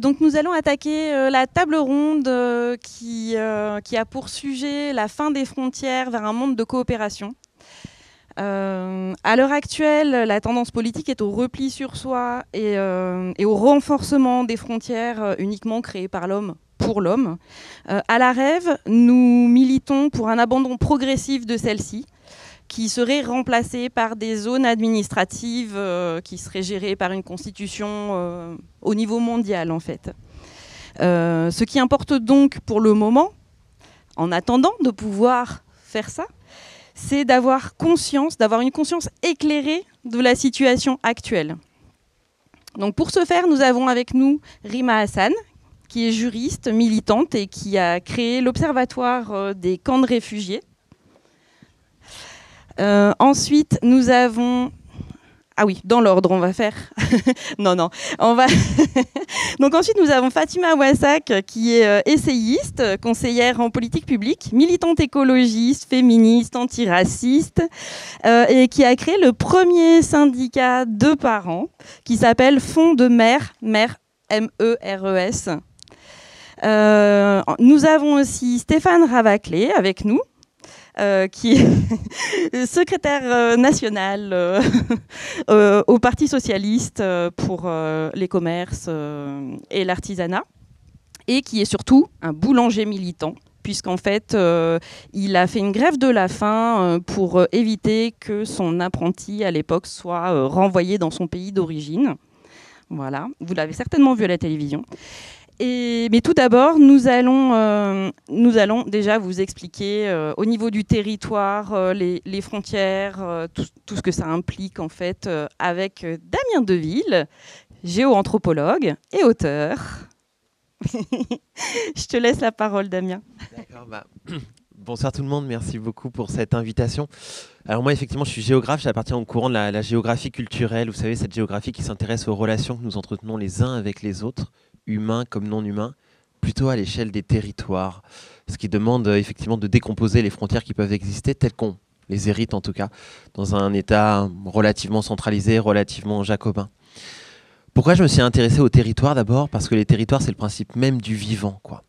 Donc nous allons attaquer la table ronde qui a pour sujet la fin des frontières vers un monde de coopération. À l'heure actuelle, la tendance politique est au repli sur soi et au renforcement des frontières uniquement créées par l'homme pour l'homme. À la Rêve, nous militons pour un abandon progressif de celle-ci, qui seraient remplacées par des zones administratives qui seraient gérées par une constitution au niveau mondial, en fait. Ce qui importe donc pour le moment, en attendant de pouvoir faire ça, c'est d'avoir une conscience éclairée de la situation actuelle. Donc pour ce faire, nous avons avec nous Rima Hassan, qui est juriste, militante et qui a créé l'Observatoire des camps de réfugiés. Ensuite, nous avons... Ah oui, dans l'ordre, on va faire... non, on va... Donc ensuite, nous avons Fatima Ouassak, qui est essayiste, conseillère en politique publique, militante écologiste, féministe, antiraciste, et qui a créé le premier syndicat de parents, qui s'appelle Fonds de Mères, MERES. Nous avons aussi Stéphane Ravaclé avec nous, qui est secrétaire national au Parti socialiste pour les commerces et l'artisanat, et qui est surtout un boulanger militant, puisqu'en fait, il a fait une grève de la faim pour éviter que son apprenti, à l'époque, soit renvoyé dans son pays d'origine. Voilà, vous l'avez certainement vu à la télévision. Mais tout d'abord, nous allons déjà vous expliquer au niveau du territoire, les frontières, tout ce que ça implique en fait, avec Damien Deville, géoanthropologue et auteur. Je te laisse la parole, Damien. D'accord, bonsoir tout le monde, merci beaucoup pour cette invitation. Alors moi, effectivement, je suis géographe, j'appartiens au courant de la géographie culturelle. Vous savez, cette géographie qui s'intéresse aux relations que nous entretenons les uns avec les autres, humains comme non humains, plutôt à l'échelle des territoires. Ce qui demande effectivement de décomposer les frontières qui peuvent exister, telles qu'on les hérite en tout cas, dans un État relativement centralisé, relativement jacobin. Pourquoi je me suis intéressé aux territoires d'abord? Parce que les territoires, c'est le principe même du vivant, quoi.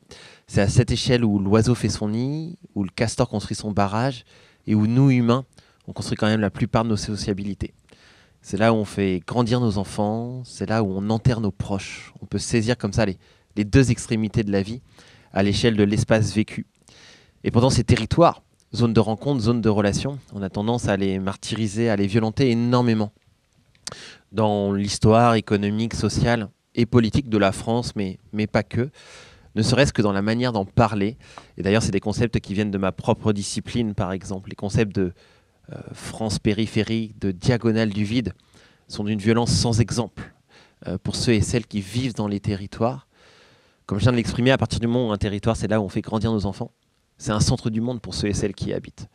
C'est à cette échelle où l'oiseau fait son nid, où le castor construit son barrage, et où nous, humains, on construit quand même la plupart de nos sociabilités. C'est là où on fait grandir nos enfants, c'est là où on enterre nos proches. On peut saisir comme ça les deux extrémités de la vie à l'échelle de l'espace vécu. Et pendant ces territoires, zones de rencontre, zones de relations, on a tendance à les martyriser, à les violenter énormément. Dans l'histoire économique, sociale et politique de la France, mais pas que, ne serait-ce que dans la manière d'en parler. Et d'ailleurs, c'est des concepts qui viennent de ma propre discipline, par exemple. Les concepts de France périphérique, de diagonale du vide, sont d'une violence sans exemple pour ceux et celles qui vivent dans les territoires. Comme je viens de l'exprimer, à partir du moment où un territoire, c'est là où on fait grandir nos enfants, c'est un centre du monde pour ceux et celles qui y habitent.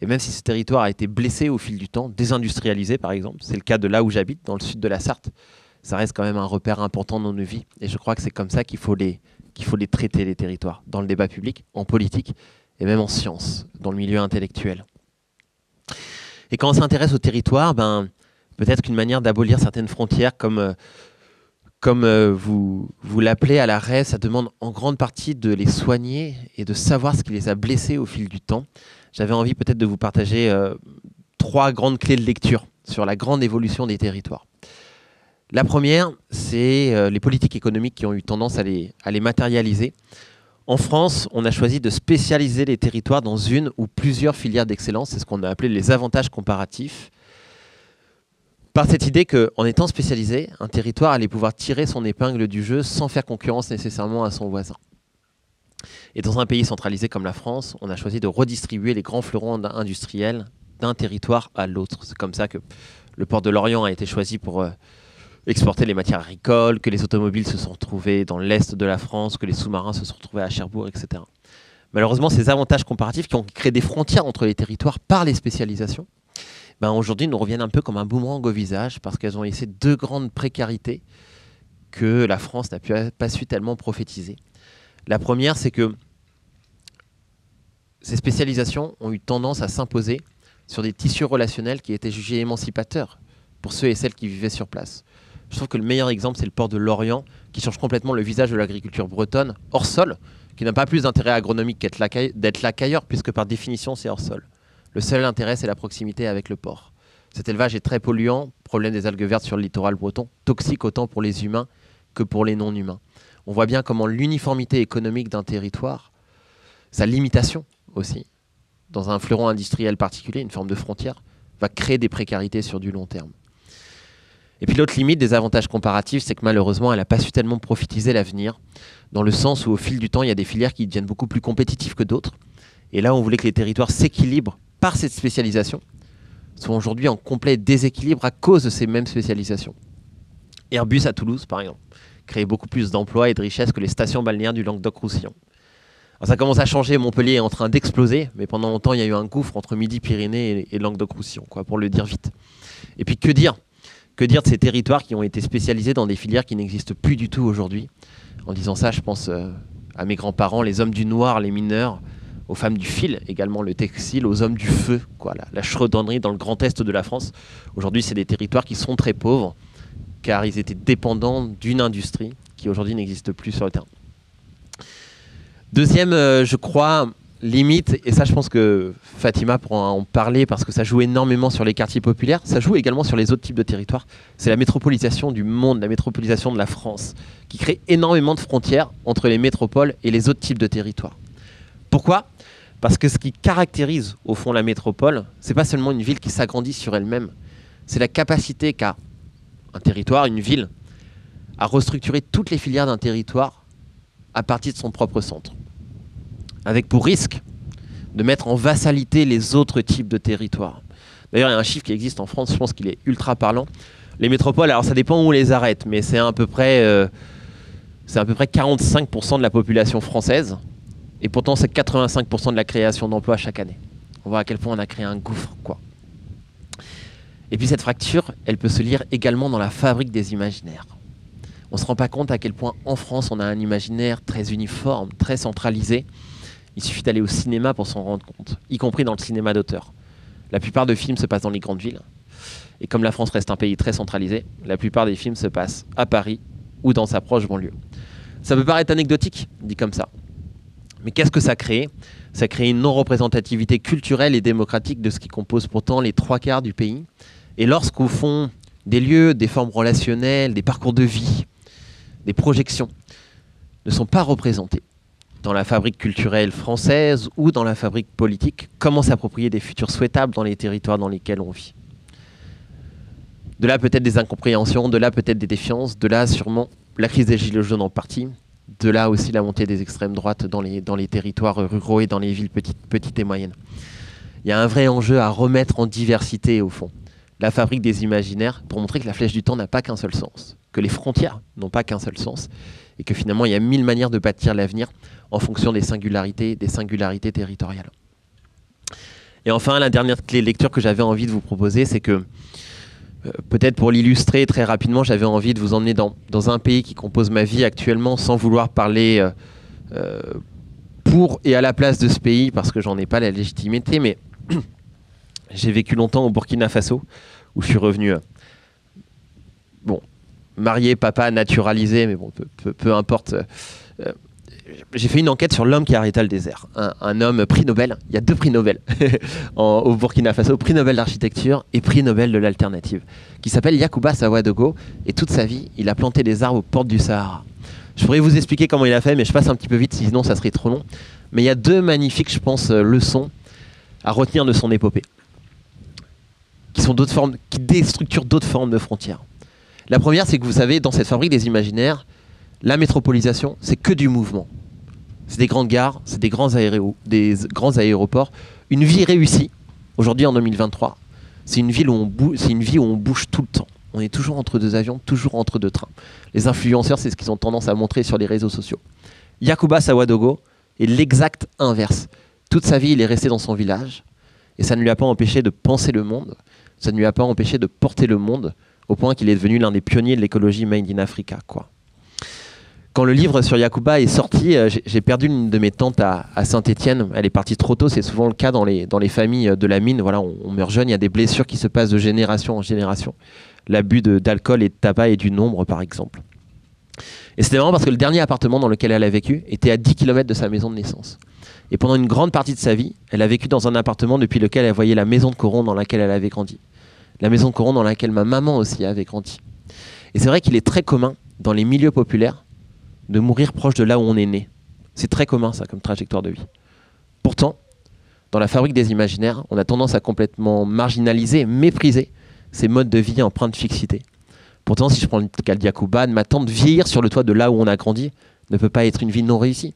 Et même si ce territoire a été blessé au fil du temps, désindustrialisé par exemple, c'est le cas de là où j'habite, dans le sud de la Sarthe, ça reste quand même un repère important dans nos vies. Et je crois que c'est comme ça qu'il faut les traiter, les territoires, dans le débat public, en politique et même en sciences, dans le milieu intellectuel. Et quand on s'intéresse au territoire, peut-être qu'une manière d'abolir certaines frontières, comme vous l'appelez à la Rêve, ça demande en grande partie de les soigner et de savoir ce qui les a blessés au fil du temps. J'avais envie peut-être de vous partager 3 grandes clés de lecture sur la grande évolution des territoires. La première, c'est les politiques économiques qui ont eu tendance à les matérialiser. En France, on a choisi de spécialiser les territoires dans une ou plusieurs filières d'excellence. C'est ce qu'on a appelé les avantages comparatifs. Par cette idée qu'en étant spécialisé, un territoire allait pouvoir tirer son épingle du jeu sans faire concurrence nécessairement à son voisin. Et dans un pays centralisé comme la France, on a choisi de redistribuer les grands fleurons industriels d'un territoire à l'autre. C'est comme ça que le port de Lorient a été choisi pour exporter les matières agricoles, que les automobiles se sont retrouvés dans l'est de la France, que les sous-marins se sont retrouvés à Cherbourg, etc. Malheureusement, ces avantages comparatifs qui ont créé des frontières entre les territoires par les spécialisations, aujourd'hui nous reviennent un peu comme un boomerang au visage parce qu'elles ont laissé 2 grandes précarités que la France n'a pas su tellement prophétiser. La première, c'est que ces spécialisations ont eu tendance à s'imposer sur des tissus relationnels qui étaient jugés émancipateurs pour ceux et celles qui vivaient sur place. Je trouve que le meilleur exemple, c'est le port de Lorient, qui change complètement le visage de l'agriculture bretonne, hors sol, qui n'a pas plus d'intérêt agronomique d'être là qu'ailleurs, puisque par définition, c'est hors sol. Le seul intérêt, c'est la proximité avec le port. Cet élevage est très polluant, problème des algues vertes sur le littoral breton, toxique autant pour les humains que pour les non-humains. On voit bien comment l'uniformité économique d'un territoire, sa limitation aussi, dans un fleuron industriel particulier, une forme de frontière, va créer des précarités sur du long terme. Et puis l'autre limite des avantages comparatifs, c'est que malheureusement, elle n'a pas su tellement profitiser l'avenir, dans le sens où au fil du temps, il y a des filières qui deviennent beaucoup plus compétitives que d'autres. Et là, on voulait que les territoires s'équilibrent par cette spécialisation, sont aujourd'hui en complet déséquilibre à cause de ces mêmes spécialisations. Airbus à Toulouse, par exemple, crée beaucoup plus d'emplois et de richesses que les stations balnéaires du Languedoc-Roussillon. Alors ça commence à changer, Montpellier est en train d'exploser, mais pendant longtemps, il y a eu un gouffre entre Midi-Pyrénées et Languedoc-Roussillon, pour le dire vite. Et puis que dire de ces territoires qui ont été spécialisés dans des filières qui n'existent plus du tout aujourd'hui? En disant ça, je pense à mes grands-parents, les hommes du noir, les mineurs, aux femmes du fil, également le textile, aux hommes du feu, la chaudronnerie dans le grand est de la France. Aujourd'hui, c'est des territoires qui sont très pauvres, car ils étaient dépendants d'une industrie qui aujourd'hui n'existe plus sur le terrain. Deuxième, je crois, limite, et ça je pense que Fatima pourra en parler parce que ça joue énormément sur les quartiers populaires, ça joue également sur les autres types de territoires, c'est la métropolisation du monde, la métropolisation de la France, qui crée énormément de frontières entre les métropoles et les autres types de territoires. Pourquoi ? Parce que ce qui caractérise au fond la métropole, c'est pas seulement une ville qui s'agrandit sur elle-même, c'est la capacité qu'a un territoire, une ville, à restructurer toutes les filières d'un territoire à partir de son propre centre. Avec pour risque de mettre en vassalité les autres types de territoires. D'ailleurs, il y a un chiffre qui existe en France, je pense qu'il est ultra parlant. Les métropoles, alors ça dépend où on les arrête, mais c'est à peu près 45% de la population française. Et pourtant, c'est 85% de la création d'emplois chaque année. On voit à quel point on a créé un gouffre, Et puis cette fracture, elle peut se lire également dans la fabrique des imaginaires. On ne se rend pas compte à quel point en France, on a un imaginaire très uniforme, très centralisé. Il suffit d'aller au cinéma pour s'en rendre compte, y compris dans le cinéma d'auteur. La plupart des films se passent dans les grandes villes. Et comme la France reste un pays très centralisé, la plupart des films se passent à Paris ou dans sa proche banlieue. Ça peut paraître anecdotique, dit comme ça. Mais qu'est-ce que ça crée ? Ça crée une non-représentativité culturelle et démocratique de ce qui compose pourtant les 3/4 du pays. Et lorsqu'au fond, des lieux, des formes relationnelles, des parcours de vie, des projections ne sont pas représentés dans la fabrique culturelle française ou dans la fabrique politique, comment s'approprier des futurs souhaitables dans les territoires dans lesquels on vit ? De là peut-être des incompréhensions, de là peut-être des défiances, de là sûrement la crise des gilets jaunes en partie, de là aussi la montée des extrêmes droites dans les territoires ruraux et dans les villes petites et moyennes. Il y a un vrai enjeu à remettre en diversité au fond la fabrique des imaginaires pour montrer que la flèche du temps n'a pas qu'un seul sens, que les frontières n'ont pas qu'un seul sens et que finalement il y a 1000 manières de bâtir l'avenir en fonction des singularités territoriales. Et enfin, la dernière clé de lecture que j'avais envie de vous proposer, c'est que peut-être pour l'illustrer très rapidement, j'avais envie de vous emmener dans un pays qui compose ma vie actuellement sans vouloir parler pour et à la place de ce pays parce que j'en ai pas la légitimité, mais j'ai vécu longtemps au Burkina Faso où je suis revenu marié, papa, naturalisé, mais bon, peu importe. J'ai fait une enquête sur l'homme qui arrêta le désert. Un homme prix Nobel, il y a 2 prix Nobel au Burkina Faso, prix Nobel d'architecture et prix Nobel de l'alternative, qui s'appelle Yacouba Sawadogo, et toute sa vie, il a planté des arbres aux portes du Sahara. Je pourrais vous expliquer comment il a fait, mais je passe un petit peu vite, sinon ça serait trop long. Mais il y a 2 magnifiques, je pense, leçons à retenir de son épopée, qui sont d'autres formes, qui déstructurent d'autres formes de frontières. La première, c'est que vous savez, dans cette fabrique des imaginaires, la métropolisation, c'est que du mouvement. C'est des grandes gares, c'est des grands aéroports. Une vie réussie, aujourd'hui en 2023, c'est une vie où on bouge tout le temps. On est toujours entre 2 avions, toujours entre 2 trains. Les influenceurs, c'est ce qu'ils ont tendance à montrer sur les réseaux sociaux. Yacouba Sawadogo est l'exact inverse. Toute sa vie, il est resté dans son village, et ça ne lui a pas empêché de penser le monde, ça ne lui a pas empêché de porter le monde, au point qu'il est devenu l'un des pionniers de l'écologie Made in Africa, Quand le livre sur Yacouba est sorti, j'ai perdu l'une de mes tantes à Saint-Étienne. Elle est partie trop tôt, c'est souvent le cas dans les familles de la mine. Voilà, on meurt jeune, il y a des blessures qui se passent de génération en génération. l'abus d'alcool et de tabac et du nombre, par exemple. Et c'était marrant parce que le dernier appartement dans lequel elle a vécu était à 10 km de sa maison de naissance. Et pendant une grande partie de sa vie, elle a vécu dans un appartement depuis lequel elle voyait la maison de Coron dans laquelle elle avait grandi. La maison de Coron dans laquelle ma maman aussi avait grandi. Et c'est vrai qu'il est très commun dans les milieux populaires de mourir proche de là où on est né. C'est très commun ça comme trajectoire de vie. Pourtant, dans la fabrique des imaginaires, on a tendance à complètement marginaliser, mépriser ces modes de vie empreints de fixité. Pourtant, si je prends le cas de Yacouba, ma tante, vieillir sur le toit de là où on a grandi ne peut pas être une vie non réussie.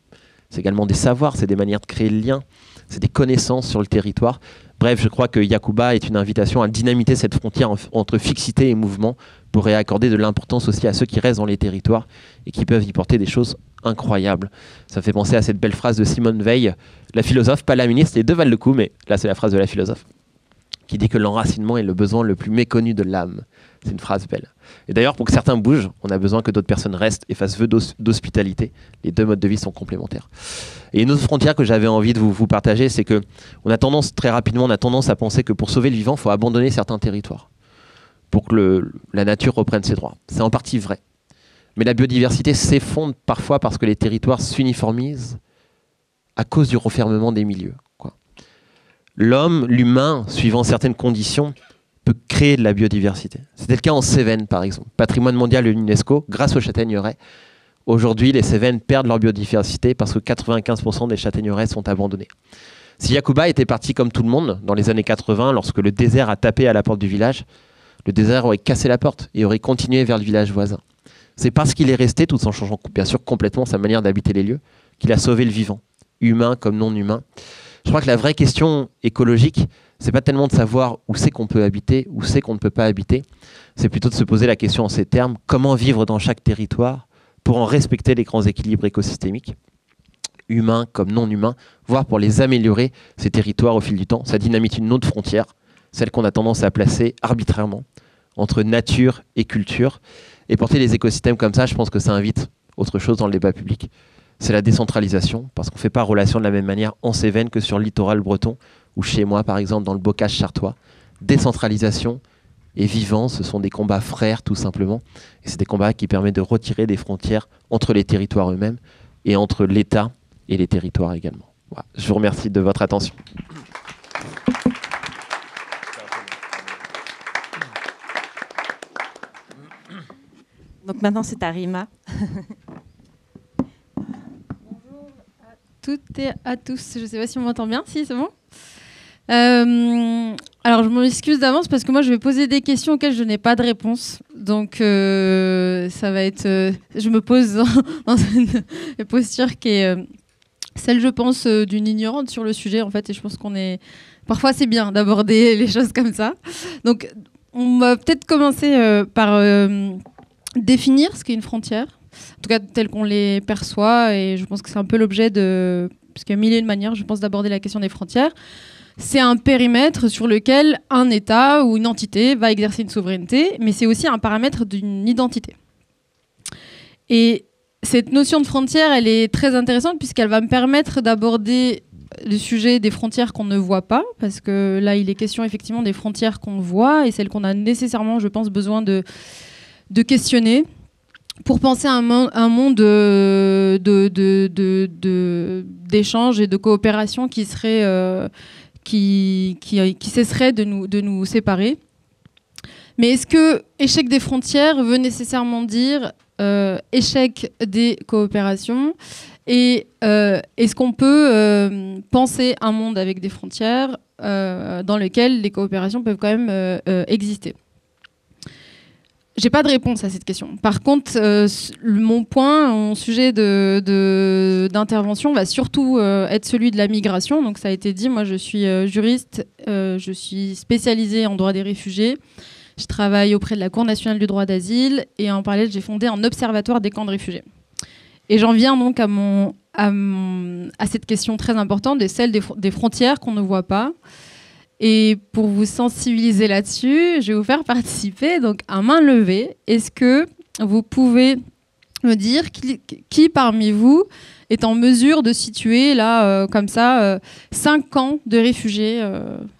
C'est également des savoirs, c'est des manières de créer le lien, c'est des connaissances sur le territoire. Bref, je crois que Yacouba est une invitation à dynamiter cette frontière entre fixité et mouvement pour réaccorder de l'importance aussi à ceux qui restent dans les territoires et qui peuvent y porter des choses incroyables. Ça me fait penser à cette belle phrase de Simone Veil, la philosophe, pas la ministre, les deux valent le coup, mais là c'est la phrase de la philosophe, qui dit que l'enracinement est le besoin le plus méconnu de l'âme. C'est une phrase belle. Et d'ailleurs, pour que certains bougent, on a besoin que d'autres personnes restent et fassent vœu d'hospitalité. Les deux modes de vie sont complémentaires. Et une autre frontière que j'avais envie de vous partager, c'est que très rapidement, on a tendance à penser que pour sauver le vivant, il faut abandonner certains territoires pour que la nature reprenne ses droits. C'est en partie vrai. Mais la biodiversité s'effondre parfois parce que les territoires s'uniformisent à cause du refermement des milieux. L'homme, l'humain, suivant certaines conditions, peut créer de la biodiversité. C'était le cas en Cévennes, par exemple. Patrimoine mondial de l'UNESCO, grâce aux châtaigneraies. Aujourd'hui, les Cévennes perdent leur biodiversité parce que 95% des châtaigneraies sont abandonnées. Si Yacouba était parti comme tout le monde, dans les années 80, lorsque le désert a tapé à la porte du village, le désert aurait cassé la porte et aurait continué vers le village voisin. C'est parce qu'il est resté, tout en changeant bien sûr complètement sa manière d'habiter les lieux, qu'il a sauvé le vivant, humain comme non humain. Je crois que la vraie question écologique, c'est pas tellement de savoir où c'est qu'on peut habiter, où c'est qu'on ne peut pas habiter. C'est plutôt de se poser la question en ces termes, comment vivre dans chaque territoire pour en respecter les grands équilibres écosystémiques, humains comme non humains, voire pour les améliorer, ces territoires au fil du temps. Ça dynamite une autre frontière, celle qu'on a tendance à placer arbitrairement entre nature et culture. Et porter les écosystèmes comme ça, je pense que ça invite autre chose dans le débat public. C'est la décentralisation, parce qu'on ne fait pas relation de la même manière en Cévennes que sur le littoral breton, ou chez moi, par exemple, dans le bocage chartois. Décentralisation et vivance, ce sont des combats frères, tout simplement. Et c'est des combats qui permettent de retirer des frontières entre les territoires eux-mêmes et entre l'État et les territoires également. Voilà. Je vous remercie de votre attention. Donc maintenant, c'est à Rima. Bonjour à toutes et à tous. Je ne sais pas si on m'entend bien. Si, c'est bon. Alors, je m'excuse d'avance parce que moi, je vais poser des questions auxquelles je n'ai pas de réponse. Donc, ça va être... je me pose dans une posture qui est celle, je pense, d'une ignorante sur le sujet, en fait. Et je pense qu'on est... Parfois, c'est bien d'aborder les choses comme ça. Donc, on va peut-être commencer par définir ce qu'est une frontière. En tout cas, telle qu'on les perçoit. Et je pense que c'est un peu l'objet de... Parce qu'il y a mille et une manières, je pense, d'aborder la question des frontières. C'est un périmètre sur lequel un État ou une entité va exercer une souveraineté, mais c'est aussi un paramètre d'une identité. Et cette notion de frontière, elle est très intéressante puisqu'elle va me permettre d'aborder le sujet des frontières qu'on ne voit pas, parce que là, il est question effectivement des frontières qu'on voit et celles qu'on a nécessairement, je pense, besoin de questionner pour penser à un monde d'échange et de coopération qui serait... qui cesserait de nous séparer. Mais est-ce que échec des frontières veut nécessairement dire échec des coopérations ? Et est-ce qu'on peut penser un monde avec des frontières dans lequel les coopérations peuvent quand même exister ? J'ai pas de réponse à cette question. Par contre, mon point, mon sujet d'intervention va surtout être celui de la migration. Donc ça a été dit, moi je suis juriste, je suis spécialisée en droit des réfugiés. Je travaille auprès de la Cour nationale du droit d'asile et en parallèle, j'ai fondé un observatoire des camps de réfugiés. Et j'en viens donc à cette question très importante, celle des frontières qu'on ne voit pas. Et pour vous sensibiliser là-dessus, je vais vous faire participer donc à main levée. Est-ce que vous pouvez me dire qui parmi vous est en mesure de situer là, comme ça, 5 camps de réfugiés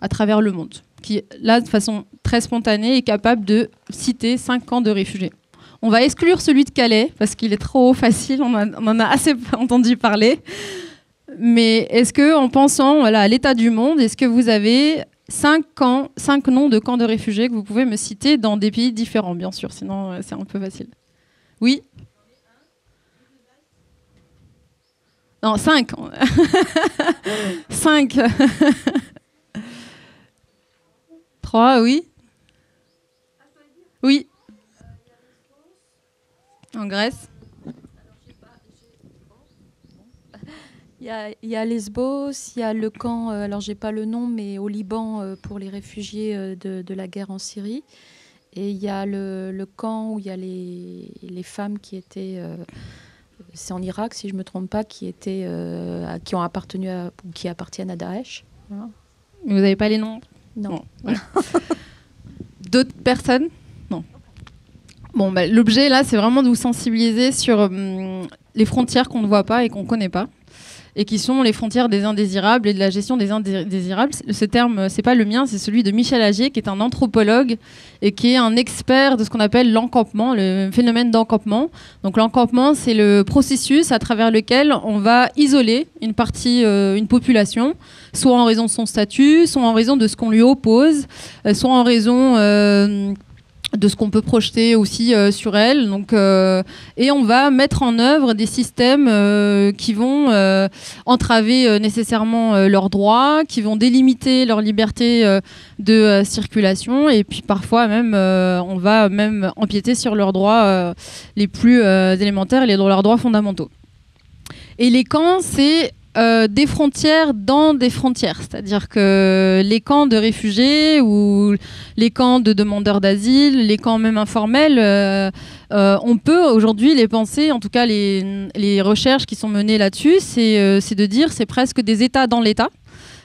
à travers le monde, qui là, de façon très spontané et capable de citer 5 camps de réfugiés. On va exclure celui de Calais, parce qu'il est trop facile, on en a assez entendu parler. Mais est-ce que, en pensant à l'état du monde, est-ce que vous avez 5 noms de camps de réfugiés que vous pouvez me citer dans des pays différents, bien sûr, sinon c'est un peu facile. Oui ? Non, 5. 5. 3, oui. Oui. En Grèce. Il y a Lesbos, il y a le camp, alors j'ai pas le nom, mais au Liban pour les réfugiés de la guerre en Syrie. Et il y a le camp où il y a les femmes qui étaient, c'est en Irak si je me trompe pas, qui ont appartenu ou qui appartiennent à Daesh. Voilà. Vous n'avez pas les noms? Non. Ouais. D'autres personnes? Non. Bon, bah, l'objet là, c'est vraiment de vous sensibiliser sur les frontières qu'on ne voit pas et qu'on ne connaît pas, et qui sont les frontières des indésirables et de la gestion des indésirables. Ce terme, c'est pas le mien, c'est celui de Michel Agier, qui est un anthropologue et qui est un expert de ce qu'on appelle l'encampement, le phénomène d'encampement. Donc l'encampement, c'est le processus à travers lequel on va isoler une partie, une population, soit en raison de son statut, soit en raison de ce qu'on lui oppose, soit en raison de ce qu'on peut projeter aussi sur elle. Donc, et on va mettre en œuvre des systèmes qui vont entraver nécessairement leurs droits, qui vont délimiter leur liberté de circulation, et puis parfois même on va même empiéter sur leurs droits les plus élémentaires et leurs droits fondamentaux. Et les camps, c'est des frontières dans des frontières, c'est-à-dire que les camps de réfugiés ou les camps de demandeurs d'asile, les camps même informels, on peut aujourd'hui les penser, en tout cas les recherches qui sont menées là-dessus, c'est de dire c'est presque des États dans l'État.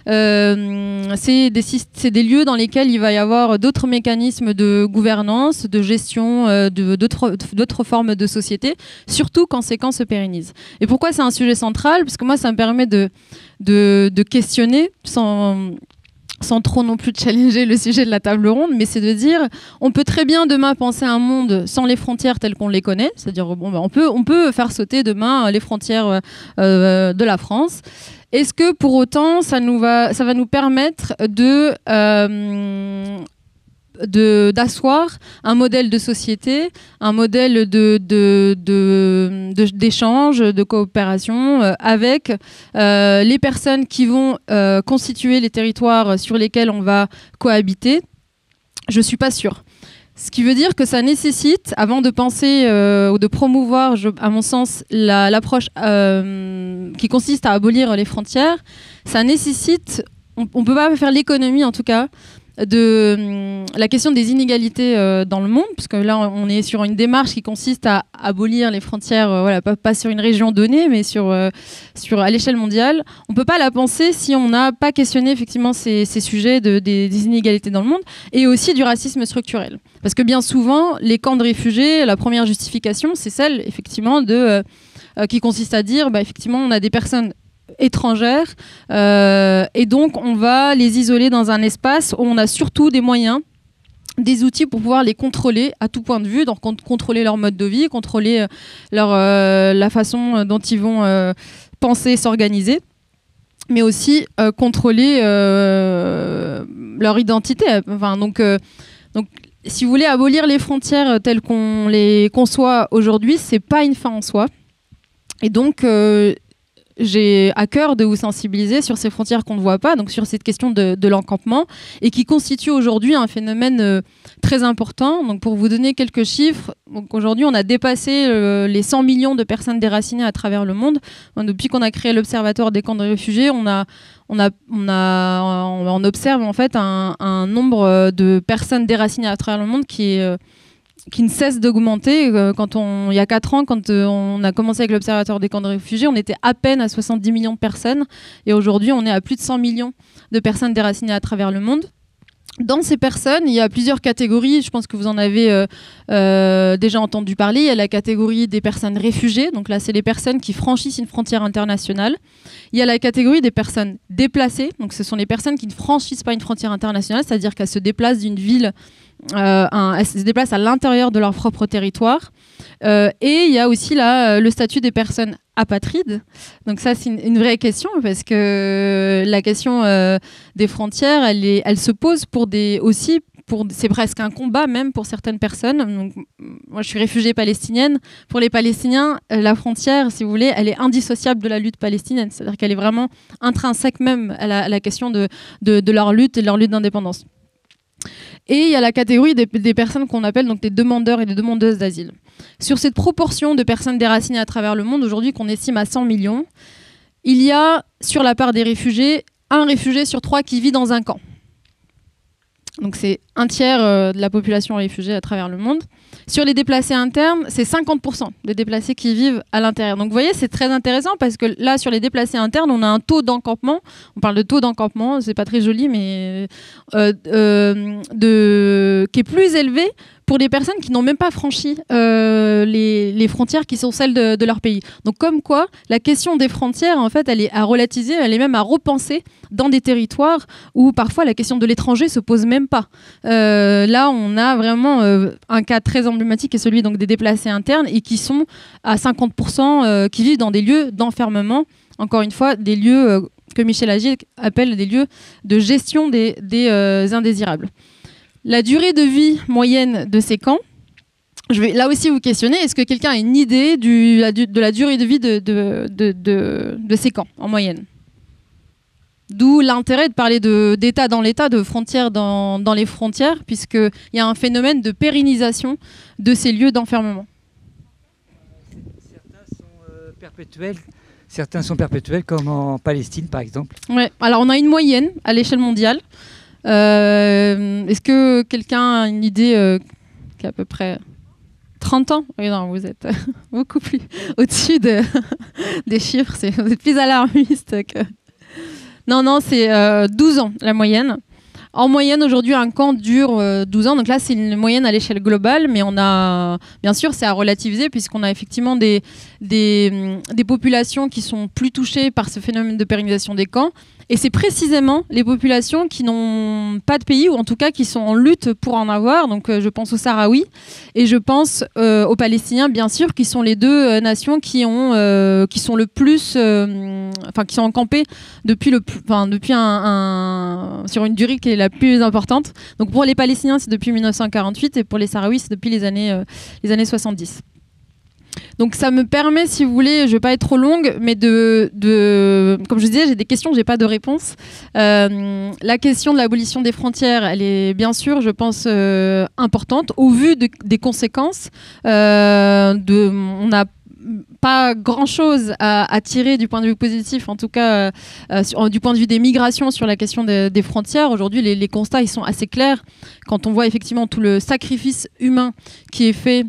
C'est des lieux dans lesquels il va y avoir d'autres mécanismes de gouvernance, de gestion, d'autres formes de société, surtout quand ces camps se pérennisent. Et pourquoi c'est un sujet central? Parce que moi, ça me permet de questionner sans trop non plus challenger le sujet de la table ronde, mais c'est de dire, on peut très bien demain penser un monde sans les frontières telles qu'on les connaît, c'est-à-dire bon, on peut faire sauter demain les frontières de la France. Est-ce que pour autant, ça va nous permettre d'asseoir un modèle de société, un modèle d'échange, de coopération avec les personnes qui vont constituer les territoires sur lesquels on va cohabiter? Je ne suis pas sûre. Ce qui veut dire que ça nécessite, avant de penser ou de promouvoir, à mon sens, l'approche qui consiste à abolir les frontières, ça nécessite, on ne peut pas faire l'économie en tout cas, de la question des inégalités dans le monde, puisque là on est sur une démarche qui consiste à abolir les frontières, voilà, pas sur une région donnée, mais à l'échelle mondiale. On ne peut pas la penser si on n'a pas questionné effectivement ces sujets des inégalités dans le monde, et aussi du racisme structurel. Parce que bien souvent, les camps de réfugiés, la première justification, c'est celle effectivement qui consiste à dire, effectivement, on a des personnes étrangères et donc on va les isoler dans un espace où on a surtout des moyens, des outils pour pouvoir les contrôler à tout point de vue, donc contrôler leur mode de vie, contrôler la façon dont ils vont penser, s'organiser, mais aussi contrôler leur identité. Enfin, donc si vous voulez abolir les frontières telles qu'on les conçoit aujourd'hui, c'est pas une fin en soi. Et donc j'ai à cœur de vous sensibiliser sur ces frontières qu'on ne voit pas, donc sur cette question de l'encampement, et qui constitue aujourd'hui un phénomène très important. Donc pour vous donner quelques chiffres, aujourd'hui on a dépassé les 100 millions de personnes déracinées à travers le monde. Depuis qu'on a créé l'Observatoire des camps de réfugiés, on observe en fait un nombre de personnes déracinées à travers le monde qui ne cesse d'augmenter. Il y a 4 ans, quand on a commencé avec l'Observatoire des camps de réfugiés, on était à peine à 70 millions de personnes. Et aujourd'hui, on est à plus de 100 millions de personnes déracinées à travers le monde. Dans ces personnes, il y a plusieurs catégories. Je pense que vous en avez déjà entendu parler. Il y a la catégorie des personnes réfugiées. Donc là, c'est les personnes qui franchissent une frontière internationale. Il y a la catégorie des personnes déplacées. Donc ce sont les personnes qui ne franchissent pas une frontière internationale, c'est-à-dire qu'elles se déplacent d'une ville, elles se déplacent à l'intérieur de leur propre territoire. Et il y a aussi le statut des personnes apatrides. Donc ça, c'est une vraie question, parce que la question des frontières, elle se pose c'est presque un combat même pour certaines personnes. Donc, moi, je suis réfugiée palestinienne. Pour les Palestiniens, la frontière, si vous voulez, elle est indissociable de la lutte palestinienne. C'est-à-dire qu'elle est vraiment intrinsèque même à la question de leur lutte et de leur lutte d'indépendance. Et il y a la catégorie des personnes qu'on appelle donc des demandeurs et des demandeuses d'asile. Sur cette proportion de personnes déracinées à travers le monde, aujourd'hui qu'on estime à 100 millions, il y a, sur la part des réfugiés, un réfugié sur 3 qui vit dans un camp. Donc c'est un tiers de la population réfugiée à travers le monde. Sur les déplacés internes, c'est 50% des déplacés qui vivent à l'intérieur. Donc vous voyez, c'est très intéressant parce que là, sur les déplacés internes, on a un taux d'encampement. On parle de taux d'encampement, c'est pas très joli, mais qui est plus élevé pour les personnes qui n'ont même pas franchi les frontières qui sont celles de leur pays. Donc comme quoi, la question des frontières, en fait, elle est à relativiser, elle est même à repenser dans des territoires où parfois la question de l'étranger se pose même pas. Là, on a vraiment un cas très emblématique qui est celui donc, des déplacés internes et qui sont à 50% qui vivent dans des lieux d'enfermement. Encore une fois, des lieux que Michel Agier appelle des lieux de gestion des indésirables. La durée de vie moyenne de ces camps, je vais là aussi vous questionner, est-ce que quelqu'un a une idée de la durée de vie de ces camps en moyenne? D'où l'intérêt de parler d'État dans l'État, de frontières dans les frontières, puisqu'il y a un phénomène de pérennisation de ces lieux d'enfermement. Certains sont perpétuels, comme en Palestine par exemple. Ouais. Alors on a une moyenne à l'échelle mondiale. Est-ce que quelqu'un a une idée qui a à peu près 30 ans? Oui, non, vous êtes beaucoup plus au-dessus des chiffres. Vous êtes plus alarmiste que... Non, c'est 12 ans la moyenne. En moyenne, aujourd'hui, un camp dure 12 ans. Donc là, c'est une moyenne à l'échelle globale, mais on a, bien sûr, c'est à relativiser puisqu'on a effectivement des populations qui sont plus touchées par ce phénomène de pérennisation des camps. Et c'est précisément les populations qui n'ont pas de pays, ou en tout cas qui sont en lutte pour en avoir. Donc je pense aux Sahraouis et je pense aux Palestiniens, bien sûr, qui sont les deux nations qui sont le plus, qui sont encampées depuis sur une durée qui est la plus importante. Donc pour les Palestiniens, c'est depuis 1948 et pour les Sahraouis, c'est depuis les années 70. Donc ça me permet, si vous voulez, je ne vais pas être trop longue, mais comme je disais, j'ai des questions, je n'ai pas de réponse. La question de l'abolition des frontières, elle est bien sûr, je pense, importante au vu des conséquences. On n'a pas grand-chose à tirer du point de vue positif, en tout cas du point de vue des migrations sur la question des frontières. Aujourd'hui, les constats ils sont assez clairs quand on voit effectivement tout le sacrifice humain qui est fait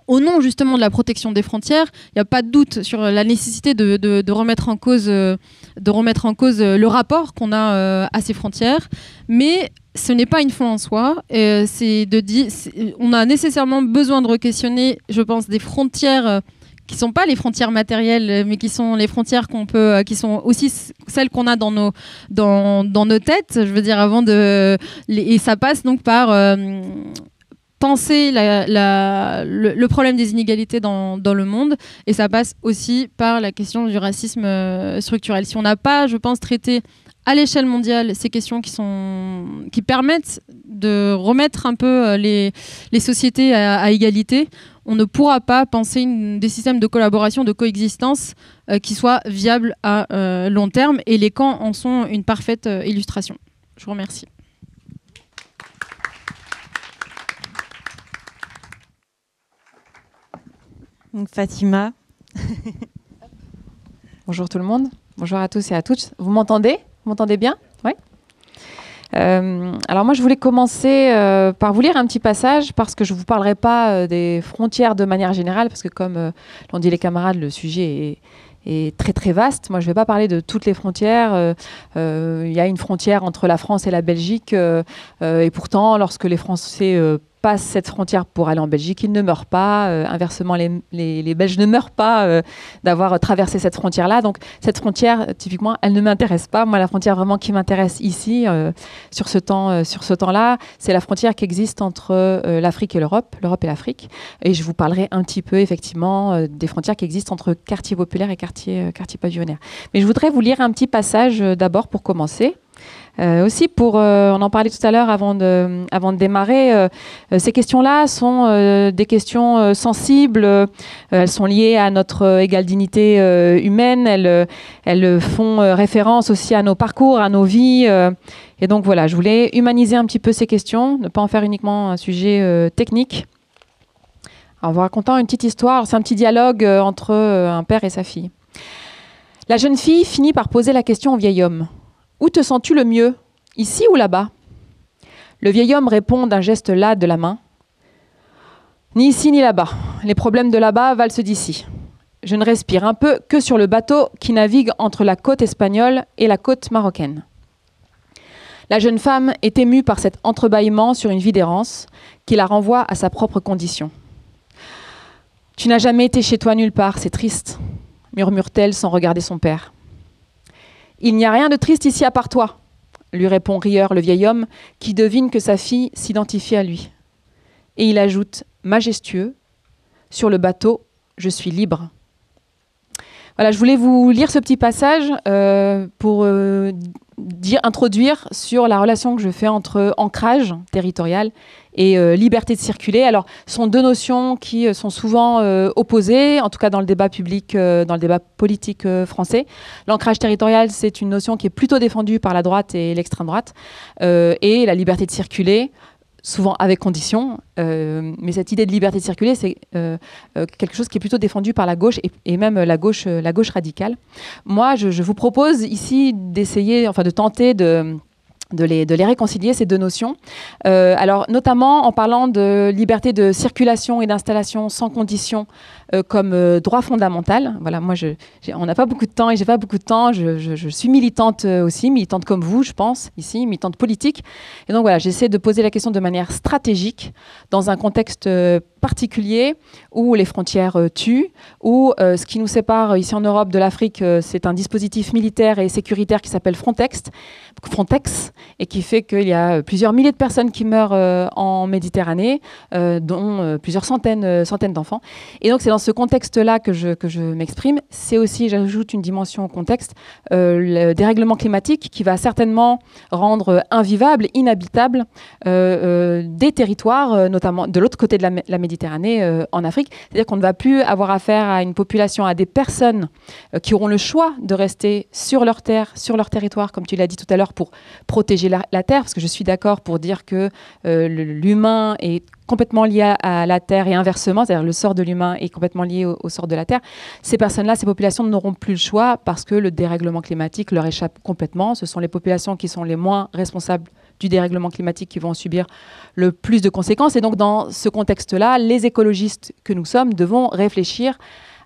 au nom justement de la protection des frontières. Il n'y a pas de doute sur la nécessité de remettre en cause le rapport qu'on a à ces frontières, mais ce n'est pas une fin en soi. On a nécessairement besoin de re-questionner, je pense, des frontières qui ne sont pas les frontières matérielles, mais qui sont les frontières qui sont aussi celles qu'on a dans nos têtes. Je veux dire, et ça passe donc par penser le problème des inégalités dans le monde, et ça passe aussi par la question du racisme structurel. Si on n'a pas, je pense, traité à l'échelle mondiale ces questions qui permettent de remettre un peu les sociétés à égalité, on ne pourra pas penser des systèmes de collaboration, de coexistence qui soient viables à long terme, et les camps en sont une parfaite illustration. Je vous remercie. Donc Fatima. Bonjour tout le monde. Bonjour à tous et à toutes. Vous m'entendez? Vous m'entendez bien? Oui. Alors moi, je voulais commencer par vous lire un petit passage, parce que je ne vous parlerai pas des frontières de manière générale, parce que comme l'ont dit les camarades, le sujet est très très vaste. Moi, je ne vais pas parler de toutes les frontières. Il y a une frontière entre la France et la Belgique, et pourtant, lorsque les Français passent cette frontière pour aller en Belgique, ils ne meurent pas. Inversement, les Belges ne meurent pas d'avoir traversé cette frontière-là. Donc, cette frontière, typiquement, elle ne m'intéresse pas. Moi, la frontière vraiment qui m'intéresse ici, sur ce temps-là, c'est la frontière qui existe entre l'Afrique et l'Europe et l'Afrique. Et je vous parlerai un petit peu, effectivement, des frontières qui existent entre quartier populaire et quartier pavillonnaire. Mais je voudrais vous lire un petit passage d'abord pour commencer. Aussi, on en parlait tout à l'heure avant de démarrer, ces questions-là sont des questions sensibles, elles sont liées à notre égale dignité humaine, elles font référence aussi à nos parcours, à nos vies. Et donc voilà, je voulais humaniser un petit peu ces questions, ne pas en faire uniquement un sujet technique. En vous racontant une petite histoire, c'est un petit dialogue entre un père et sa fille. La jeune fille finit par poser la question au vieil homme. « Où te sens-tu le mieux, ici ou là-bas ?» Le vieil homme répond d'un geste las de la main. « Ni ici ni là-bas. Les problèmes de là-bas valent ceux d'ici. Je ne respire un peu que sur le bateau qui navigue entre la côte espagnole et la côte marocaine. » La jeune femme est émue par cet entrebâillement sur une vie d'errance qui la renvoie à sa propre condition. « Tu n'as jamais été chez toi nulle part, c'est triste, » murmure-t-elle sans regarder son père. « Il n'y a rien de triste ici à part toi, » lui répond rieur le vieil homme qui devine que sa fille s'identifie à lui. Et il ajoute, majestueux, « Sur le bateau, je suis libre. » Voilà, je voulais vous lire ce petit passage pour introduire sur la relation que je fais entre ancrage territorial et liberté de circuler. Alors, ce sont deux notions qui sont souvent opposées, en tout cas dans le débat public, dans le débat politique français. L'ancrage territorial, c'est une notion qui est plutôt défendue par la droite et l'extrême droite. Et la liberté de circuler, souvent avec conditions, mais cette idée de liberté de circuler, c'est quelque chose qui est plutôt défendu par la gauche et même la gauche radicale. Moi, je vous propose ici d'essayer, enfin de tenter de les réconcilier, ces deux notions. Alors, notamment en parlant de liberté de circulation et d'installation sans condition comme droit fondamental. Voilà, moi, on n'a pas beaucoup de temps et j'ai pas beaucoup de temps. Je suis militante aussi, militante comme vous, je pense, ici, militante politique. Et donc, voilà, j'essaie de poser la question de manière stratégique dans un contexte particulier où les frontières tuent, où ce qui nous sépare ici en Europe de l'Afrique, c'est un dispositif militaire et sécuritaire qui s'appelle Frontex, et qui fait qu'il y a plusieurs milliers de personnes qui meurent en Méditerranée, dont plusieurs centaines d'enfants. Et donc c'est dans ce contexte-là que je m'exprime. C'est aussi, j'ajoute une dimension au contexte, le dérèglement climatique qui va certainement rendre invivable, inhabitable des territoires, notamment de l'autre côté de la Méditerranée, en Afrique. C'est-à-dire qu'on ne va plus avoir affaire à une population, à des personnes qui auront le choix de rester sur leur terre, sur leur territoire, comme tu l'as dit tout à l'heure, pour protéger la terre, parce que je suis d'accord pour dire que l'humain est complètement lié à la terre et inversement, c'est-à-dire le sort de l'humain est complètement lié au sort de la terre. Ces personnes-là, ces populations n'auront plus le choix parce que le dérèglement climatique leur échappe complètement. Ce sont les populations qui sont les moins responsables du dérèglement climatique qui vont en subir le plus de conséquences. Et donc, dans ce contexte-là, les écologistes que nous sommes devons réfléchir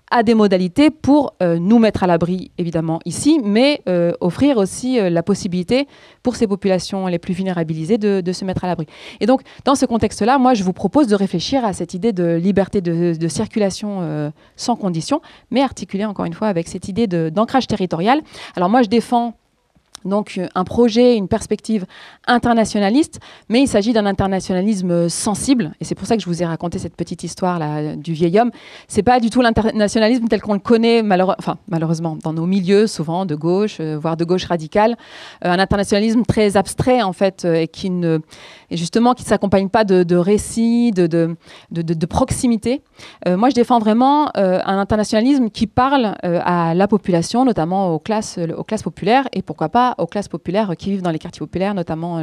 à des modalités pour nous mettre à l'abri, évidemment, ici, mais offrir aussi la possibilité pour ces populations les plus vulnérabilisées de se mettre à l'abri. Et donc, dans ce contexte-là, moi, je vous propose de réfléchir à cette idée de liberté de circulation sans condition, mais articulée, encore une fois, avec cette idée d'ancrage territorial. Alors moi, je défends donc un projet, une perspective internationaliste, mais il s'agit d'un internationalisme sensible, et c'est pour ça que je vous ai raconté cette petite histoire là du vieil homme. C'est pas du tout l'internationalisme tel qu'on le connaît malheureusement dans nos milieux, souvent de gauche, voire de gauche radicale, un internationalisme très abstrait en fait, et qui ne s'accompagne pas de récits, de proximité. Moi, je défends vraiment un internationalisme qui parle à la population, notamment aux classes populaires, et pourquoi pas aux classes populaires qui vivent dans les quartiers populaires, notamment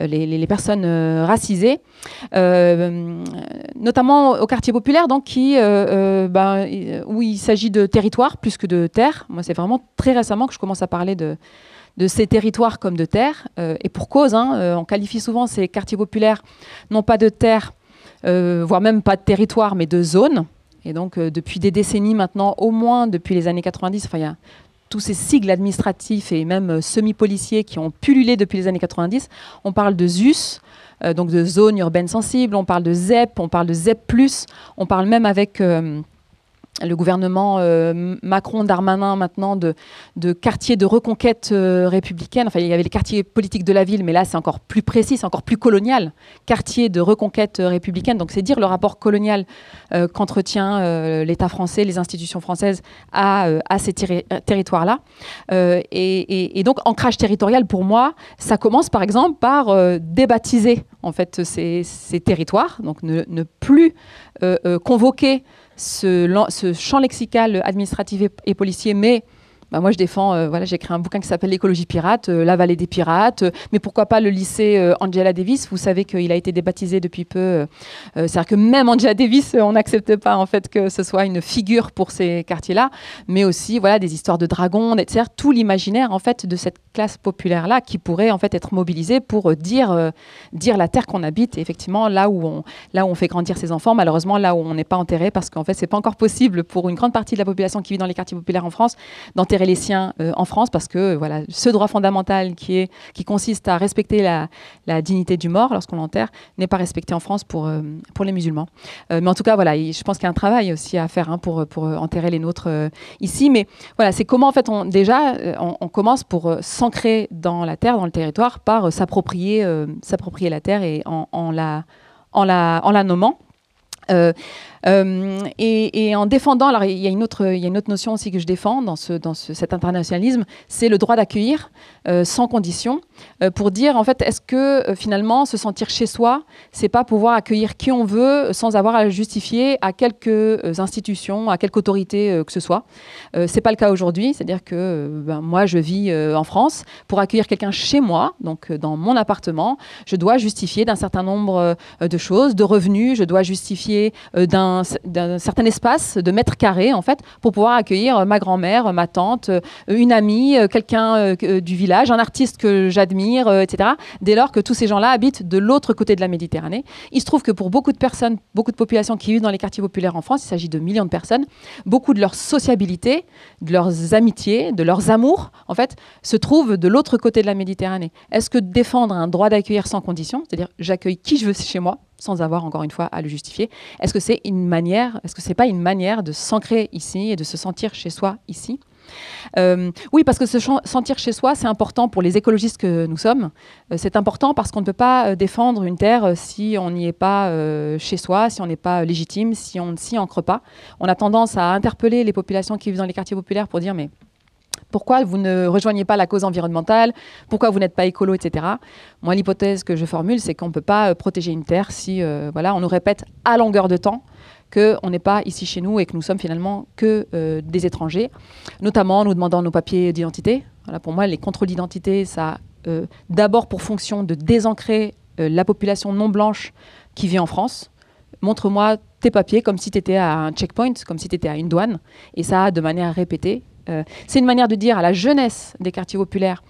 les personnes racisées, notamment aux quartiers populaires, donc où il s'agit de territoire plus que de terre. Moi, c'est vraiment très récemment que je commence à parler de ces territoires comme de terre, et pour cause, on qualifie souvent ces quartiers populaires non pas de terre, voire même pas de territoire, mais de zone. Et donc, depuis des décennies maintenant, au moins depuis les années 90, enfin, il y a tous ces sigles administratifs et même semi-policiers qui ont pullulé depuis les années 90. On parle de ZUS, donc de zones urbaines sensibles, on parle de ZEP, on parle de ZEP+, on parle même avec le gouvernement Macron-Darmanin maintenant de quartiers de reconquête républicaine. Enfin, il y avait les quartiers politiques de la ville, mais là, c'est encore plus précis, c'est encore plus colonial. Quartier de reconquête républicaine. Donc, c'est dire le rapport colonial qu'entretient l'État français, les institutions françaises à ces territoires-là. Et donc, ancrage territorial, pour moi, ça commence, par exemple, par débaptiser, en fait, ces territoires. Donc, ne plus convoquer ce champ lexical administratif et policier, mais moi je défends, j'ai écrit un bouquin qui s'appelle L'écologie pirate, la vallée des pirates, mais pourquoi pas le lycée Angela Davis, vous savez qu'il a été débaptisé depuis peu, c'est-à-dire que même Angela Davis, on n'accepte pas en fait que ce soit une figure pour ces quartiers-là, mais aussi des histoires de dragons, etc., tout l'imaginaire en fait de cette classe populaire-là qui pourrait en fait être mobilisée pour dire la terre qu'on habite, et effectivement là où on fait grandir ses enfants, malheureusement là où on n'est pas enterré, parce qu'en fait c'est pas encore possible pour une grande partie de la population qui vit dans les quartiers populaires en France d'enterrer les siens en France, parce que ce droit fondamental qui consiste à respecter la dignité du mort lorsqu'on l'enterre n'est pas respecté en France pour les musulmans. Mais en tout cas, je pense qu'il y a un travail aussi à faire pour enterrer les nôtres ici. Mais c'est comment en fait on commence pour s'ancrer dans la terre, dans le territoire, par s'approprier la terre et en la nommant. Et en défendant, alors il y a une autre notion aussi que je défends dans cet internationalisme, c'est le droit d'accueillir sans condition, pour dire en fait, est-ce que finalement se sentir chez soi, c'est pas pouvoir accueillir qui on veut sans avoir à le justifier à quelques institutions, à quelque autorité que ce soit. C'est pas le cas aujourd'hui, c'est-à-dire que moi je vis en France, pour accueillir quelqu'un chez moi, donc dans mon appartement, je dois justifier d'un certain nombre de choses, de revenus, je dois justifier d'un certain espace de mètres carrés en fait, pour pouvoir accueillir ma grand-mère, ma tante, une amie, quelqu'un du village, un artiste que j'admire, etc. Dès lors que tous ces gens-là habitent de l'autre côté de la Méditerranée. Il se trouve que pour beaucoup de personnes, beaucoup de populations qui vivent dans les quartiers populaires en France, il s'agit de millions de personnes, beaucoup de leur sociabilité, de leurs amitiés, de leurs amours, en fait, se trouvent de l'autre côté de la Méditerranée. Est-ce que défendre un droit d'accueillir sans condition, c'est-à-dire j'accueille qui je veux chez moi, sans avoir encore une fois à le justifier, est-ce que c'est pas une manière de s'ancrer ici et de se sentir chez soi ici? Oui, parce que se sentir chez soi, c'est important pour les écologistes que nous sommes. C'est important parce qu'on ne peut pas défendre une terre si on n'y est pas chez soi, si on n'est pas légitime, si on ne s'y ancre pas. On a tendance à interpeller les populations qui vivent dans les quartiers populaires pour dire mais pourquoi vous ne rejoignez pas la cause environnementale? Pourquoi vous n'êtes pas écolo, etc. Moi, l'hypothèse que je formule, c'est qu'on ne peut pas protéger une terre si on nous répète à longueur de temps qu'on n'est pas ici chez nous et que nous sommes finalement que des étrangers, notamment en nous demandant nos papiers d'identité. Voilà, pour moi, les contrôles d'identité, ça a d'abord pour fonction de désancrer la population non blanche qui vit en France. Montre-moi tes papiers comme si tu étais à un checkpoint, comme si tu étais à une douane, et ça de manière répétée. C'est une manière de dire à la jeunesse des quartiers populaires,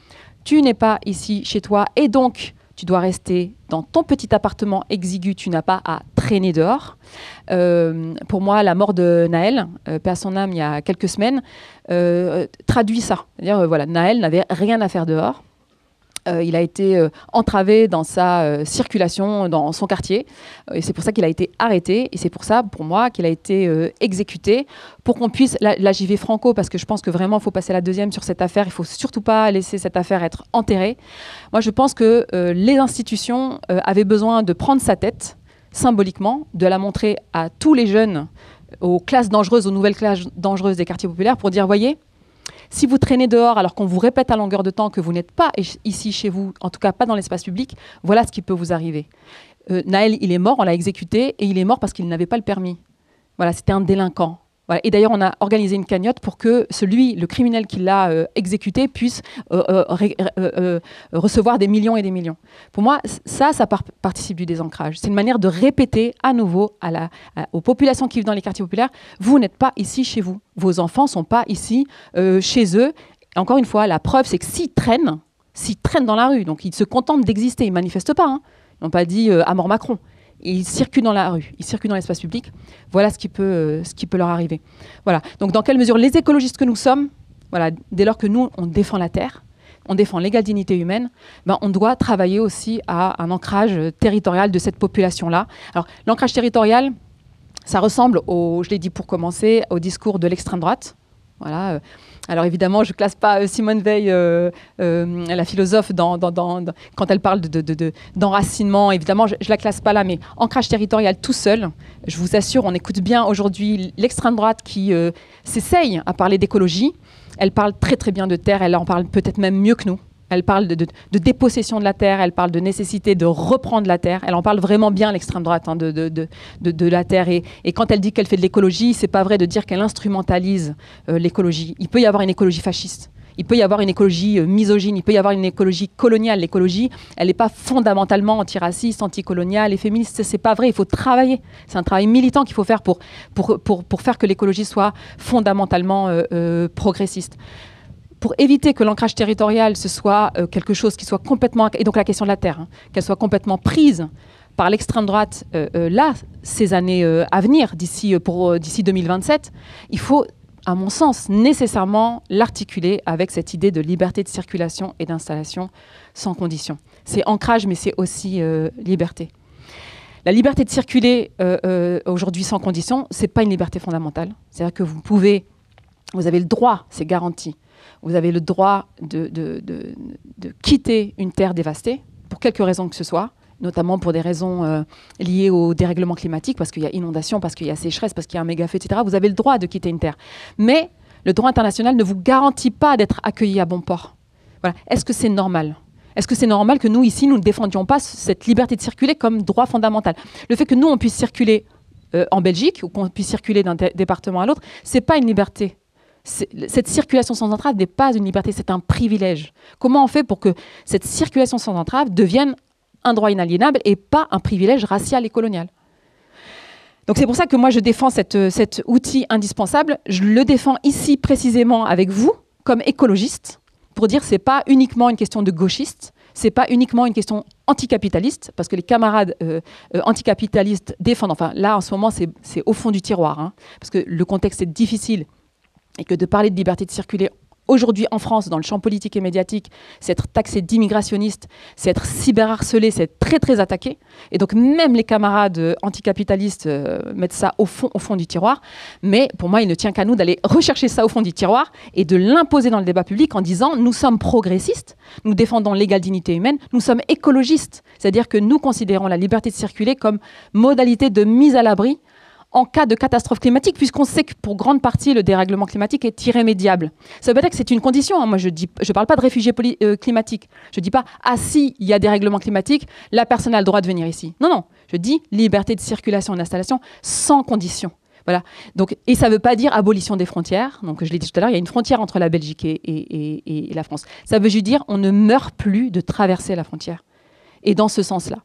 tu n'es pas ici chez toi et donc tu dois rester dans ton petit appartement exigu, tu n'as pas à traîner dehors. Pour moi, la mort de Naël, paix à son âme, il y a quelques semaines, traduit ça. C'est-à-dire, Naël n'avait rien à faire dehors. Il a été entravé dans sa circulation dans son quartier. Et c'est pour ça qu'il a été arrêté. Et c'est pour ça, pour moi, qu'il a été exécuté. Pour qu'on puisse... Là, j'y vais franco, parce que je pense que vraiment, il faut passer la deuxième sur cette affaire. Il ne faut surtout pas laisser cette affaire être enterrée. Moi, je pense que les institutions avaient besoin de prendre sa tête, symboliquement, de la montrer à tous les jeunes, aux classes dangereuses, aux nouvelles classes dangereuses des quartiers populaires, pour dire, voyez, si vous traînez dehors alors qu'on vous répète à longueur de temps que vous n'êtes pas ici chez vous, en tout cas pas dans l'espace public, voilà ce qui peut vous arriver. Naël, il est mort, on l'a exécuté, et il est mort parce qu'il n'avait pas le permis. Voilà, c'était un délinquant. Voilà. Et d'ailleurs, on a organisé une cagnotte pour que le criminel qui l'a exécuté, puisse recevoir des millions et des millions. Pour moi, ça participe du désancrage. C'est une manière de répéter à nouveau aux populations qui vivent dans les quartiers populaires, vous n'êtes pas ici chez vous. Vos enfants ne sont pas ici chez eux. Et encore une fois, la preuve, c'est que s'ils traînent dans la rue, donc ils se contentent d'exister, ils ne manifestent pas. Hein. Ils n'ont pas dit à mort Macron. ils circulent dans la rue, ils circulent dans l'espace public. Voilà ce qui peut leur arriver. Voilà. Donc dans quelle mesure les écologistes que nous sommes, voilà, dès lors que nous, on défend la Terre, on défend l'égale dignité humaine, ben, on doit travailler aussi à un ancrage territorial de cette population-là. Alors l'ancrage territorial, ça ressemble, je l'ai dit pour commencer, au discours de l'extrême droite. Voilà. Alors évidemment, je ne classe pas Simone Veil, la philosophe, quand elle parle d'enracinement. Évidemment, je ne la classe pas là, mais ancrage territorial tout seul, je vous assure, on écoute bien aujourd'hui l'extrême droite qui s'essaye à parler d'écologie. Elle parle très très bien de terre, elle en parle peut-être même mieux que nous. Elle parle de dépossession de la terre, elle parle de nécessité de reprendre la terre. Elle en parle vraiment bien, l'extrême droite, hein, de la terre. Et quand elle dit qu'elle fait de l'écologie, c'est pas vrai de dire qu'elle instrumentalise l'écologie. Il peut y avoir une écologie fasciste, il peut y avoir une écologie misogyne, il peut y avoir une écologie coloniale. L'écologie, elle n'est pas fondamentalement antiraciste, anticoloniale et féministe. C'est pas vrai, il faut travailler. C'est un travail militant qu'il faut faire pour faire que l'écologie soit fondamentalement progressiste. Pour éviter que l'ancrage territorial, ce soit quelque chose qui soit complètement... Et donc la question de la terre, hein, qu'elle soit complètement prise par l'extrême droite, là, ces années à venir, d'ici 2027, il faut, à mon sens, nécessairement l'articuler avec cette idée de liberté de circulation et d'installation sans condition. C'est ancrage, mais c'est aussi liberté. La liberté de circuler aujourd'hui sans condition, ce n'est pas une liberté fondamentale. C'est-à-dire que vous avez le droit, c'est garanti, vous avez le droit de quitter une terre dévastée, pour quelque raison que ce soit, notamment pour des raisons liées au dérèglement climatique, parce qu'il y a inondation, parce qu'il y a sécheresse, parce qu'il y a un méga-feu, etc. Vous avez le droit de quitter une terre. Mais le droit international ne vous garantit pas d'être accueilli à bon port. Voilà. Est-ce que c'est normal ? Est-ce que c'est normal que nous, ici, nous ne défendions pas cette liberté de circuler comme droit fondamental ? Le fait que nous, on puisse circuler en Belgique, ou qu'on puisse circuler d'un département à l'autre, ce n'est pas une liberté. Cette circulation sans entrave n'est pas une liberté, c'est un privilège. Comment on fait pour que cette circulation sans entrave devienne un droit inaliénable et pas un privilège racial et colonial ? Donc c'est pour ça que moi je défends cet outil indispensable. Je le défends ici précisément avec vous, comme écologiste, pour dire que ce n'est pas uniquement une question de gauchiste, ce n'est pas uniquement une question anticapitaliste, parce que les camarades anticapitalistes défendent, enfin là en ce moment c'est au fond du tiroir, hein, parce que le contexte est difficile, et que de parler de liberté de circuler aujourd'hui en France, dans le champ politique et médiatique, c'est être taxé d'immigrationniste, c'est être cyberharcelé, c'est être très très attaqué. Et donc même les camarades anticapitalistes mettent ça au fond du tiroir. Mais pour moi, il ne tient qu'à nous d'aller rechercher ça au fond du tiroir et de l'imposer dans le débat public en disant « nous sommes progressistes, nous défendons l'égale dignité humaine, nous sommes écologistes ». C'est-à-dire que nous considérons la liberté de circuler comme modalité de mise à l'abri en cas de catastrophe climatique, puisqu'on sait que pour grande partie, le dérèglement climatique est irrémédiable. Ça veut pas dire que c'est une condition. Hein. Moi, je parle pas de réfugiés climatiques. Je dis pas « ah si, il y a dérèglement climatique, la personne a le droit de venir ici ». Non, non. Je dis liberté de circulation et d'installation sans condition. Voilà. Donc, et ça ne veut pas dire abolition des frontières. Donc, je l'ai dit tout à l'heure, il y a une frontière entre la Belgique et la France. Ça veut juste dire on ne meurt plus de traverser la frontière. Et dans ce sens-là.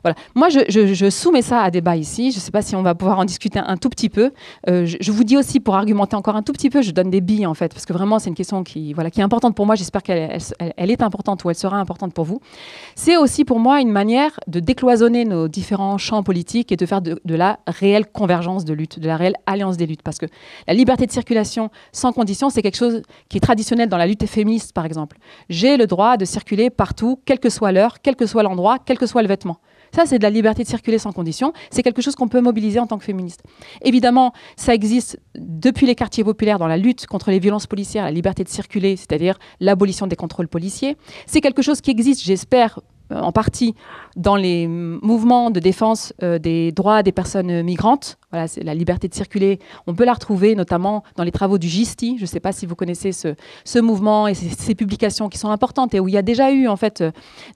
Voilà. Moi, je soumets ça à débat ici. Je ne sais pas si on va pouvoir en discuter un tout petit peu. Je vous dis aussi, pour argumenter encore un tout petit peu, je donne des billes, en fait, parce que vraiment, c'est une question qui est importante pour moi. J'espère qu'elle est importante ou elle sera importante pour vous. C'est aussi, pour moi, une manière de décloisonner nos différents champs politiques et de faire de la réelle convergence de lutte, de la réelle alliance des luttes. Parce que la liberté de circulation sans condition, c'est quelque chose qui est traditionnel dans la lutte féministe, par exemple. J'ai le droit de circuler partout, quelle que soit l'heure, quel que soit l'endroit, quel que soit le vêtement. Ça, c'est de la liberté de circuler sans condition. C'est quelque chose qu'on peut mobiliser en tant que féministe. Évidemment, ça existe depuis les quartiers populaires dans la lutte contre les violences policières, la liberté de circuler, c'est-à-dire l'abolition des contrôles policiers. C'est quelque chose qui existe, j'espère, en partie dans les mouvements de défense des droits des personnes migrantes. Voilà, c'est la liberté de circuler. On peut la retrouver notamment dans les travaux du GISTI. Je ne sais pas si vous connaissez ce mouvement et ces publications qui sont importantes et où il y a déjà eu en fait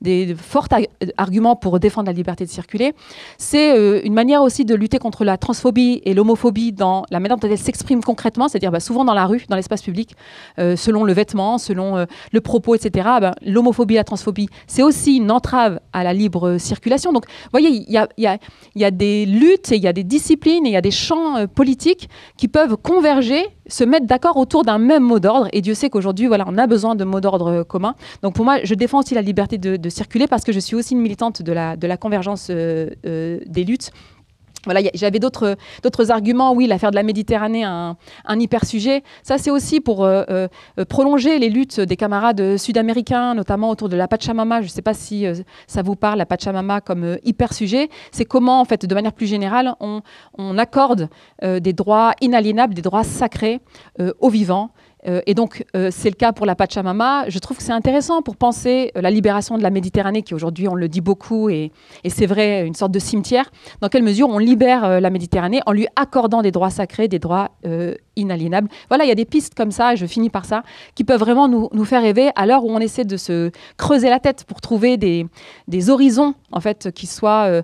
des forts arguments pour défendre la liberté de circuler. C'est une manière aussi de lutter contre la transphobie et l'homophobie dans la manière dont elle s'exprime concrètement, c'est-à-dire souvent dans la rue, dans l'espace public, selon le vêtement, selon le propos, etc. L'homophobie et la transphobie, c'est aussi une entrave à la libre circulation. Donc, vous voyez, il y a des luttes et il y a des disciplines disciplines et il y a des champs politiques qui peuvent converger, se mettre d'accord autour d'un même mot d'ordre. Et Dieu sait qu'aujourd'hui, voilà, on a besoin de mots d'ordre communs. Donc pour moi, je défends aussi la liberté de circuler parce que je suis aussi une militante de la convergence des luttes. Voilà, j'avais d'autres arguments. Oui, l'affaire de la Méditerranée, un hyper sujet. Ça, c'est aussi pour prolonger les luttes des camarades sud-américains, notamment autour de la Pachamama. Je ne sais pas si ça vous parle, la Pachamama comme hyper sujet. C'est comment, en fait, de manière plus générale, on accorde des droits inaliénables, des droits sacrés aux vivants. Et donc, c'est le cas pour la Pachamama. Je trouve que c'est intéressant pour penser la libération de la Méditerranée, qui aujourd'hui, on le dit beaucoup, et c'est vrai, une sorte de cimetière. Dans quelle mesure on libère la Méditerranée en lui accordant des droits sacrés, des droits inaliénables. Voilà, il y a des pistes comme ça, et je finis par ça, qui peuvent vraiment nous faire rêver à l'heure où on essaie de se creuser la tête pour trouver des horizons, en fait, qui soient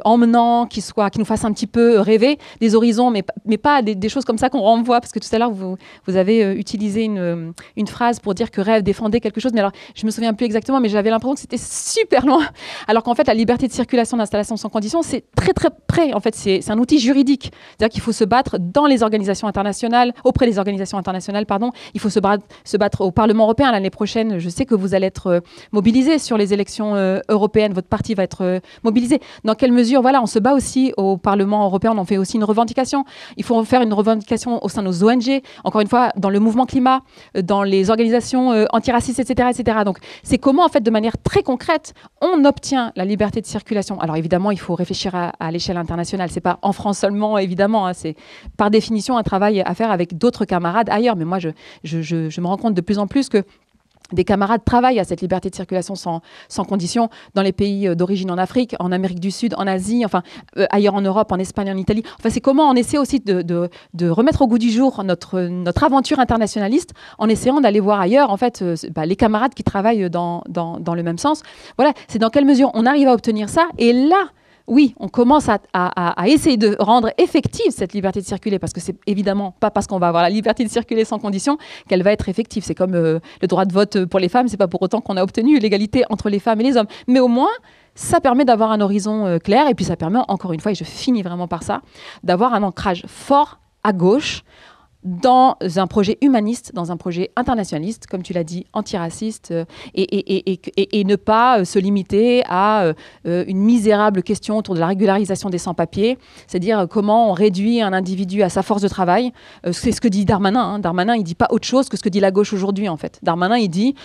emmenants, qui nous fassent un petit peu rêver. Des horizons, mais pas des choses comme ça qu'on renvoie, parce que tout à l'heure, vous avez utilisé une phrase pour dire que rêve défendait quelque chose, mais alors je me souviens plus exactement, mais j'avais l'impression que c'était super loin, alors qu'en fait la liberté de circulation d'installation sans condition, c'est très très près, en fait c'est un outil juridique, c'est-à-dire qu'il faut se battre dans les organisations internationales, auprès des organisations internationales, pardon, il faut se battre au Parlement européen l'année prochaine. Je sais que vous allez être mobilisés sur les élections européennes, votre parti va être mobilisé. Dans quelle mesure, voilà, on se bat aussi au Parlement européen, on en fait aussi une revendication, il faut faire une revendication au sein de nos ONG, encore une fois, dans le mouvement climat, dans les organisations antiracistes, etc., etc. Donc, c'est comment, en fait, de manière très concrète, on obtient la liberté de circulation. Alors, évidemment, il faut réfléchir à l'échelle internationale. C'est pas en France seulement, évidemment. Hein, c'est par définition un travail à faire avec d'autres camarades ailleurs. Mais moi, je me rends compte de plus en plus que des camarades travaillent à cette liberté de circulation sans condition dans les pays d'origine en Afrique, en Amérique du Sud, en Asie, enfin ailleurs en Europe, en Espagne, en Italie. Enfin, c'est comment on essaie aussi de remettre au goût du jour notre aventure internationaliste en essayant d'aller voir ailleurs, en fait, les camarades qui travaillent dans le même sens. Voilà, c'est dans quelle mesure on arrive à obtenir ça. Et là, oui, on commence à essayer de rendre effective cette liberté de circuler, parce que c'est évidemment pas parce qu'on va avoir la liberté de circuler sans condition qu'elle va être effective. C'est comme le droit de vote pour les femmes, c'est pas pour autant qu'on a obtenu l'égalité entre les femmes et les hommes. Mais au moins, ça permet d'avoir un horizon clair, et puis ça permet, encore une fois, et je finis vraiment par ça, d'avoir un ancrage fort à gauche, dans un projet humaniste, dans un projet internationaliste, comme tu l'as dit, antiraciste, et ne pas se limiter à une misérable question autour de la régularisation des sans-papiers, c'est-à-dire comment on réduit un individu à sa force de travail. C'est ce que dit Darmanin. Hein. Darmanin, il ne dit pas autre chose que ce que dit la gauche aujourd'hui, en fait. Darmanin, il dit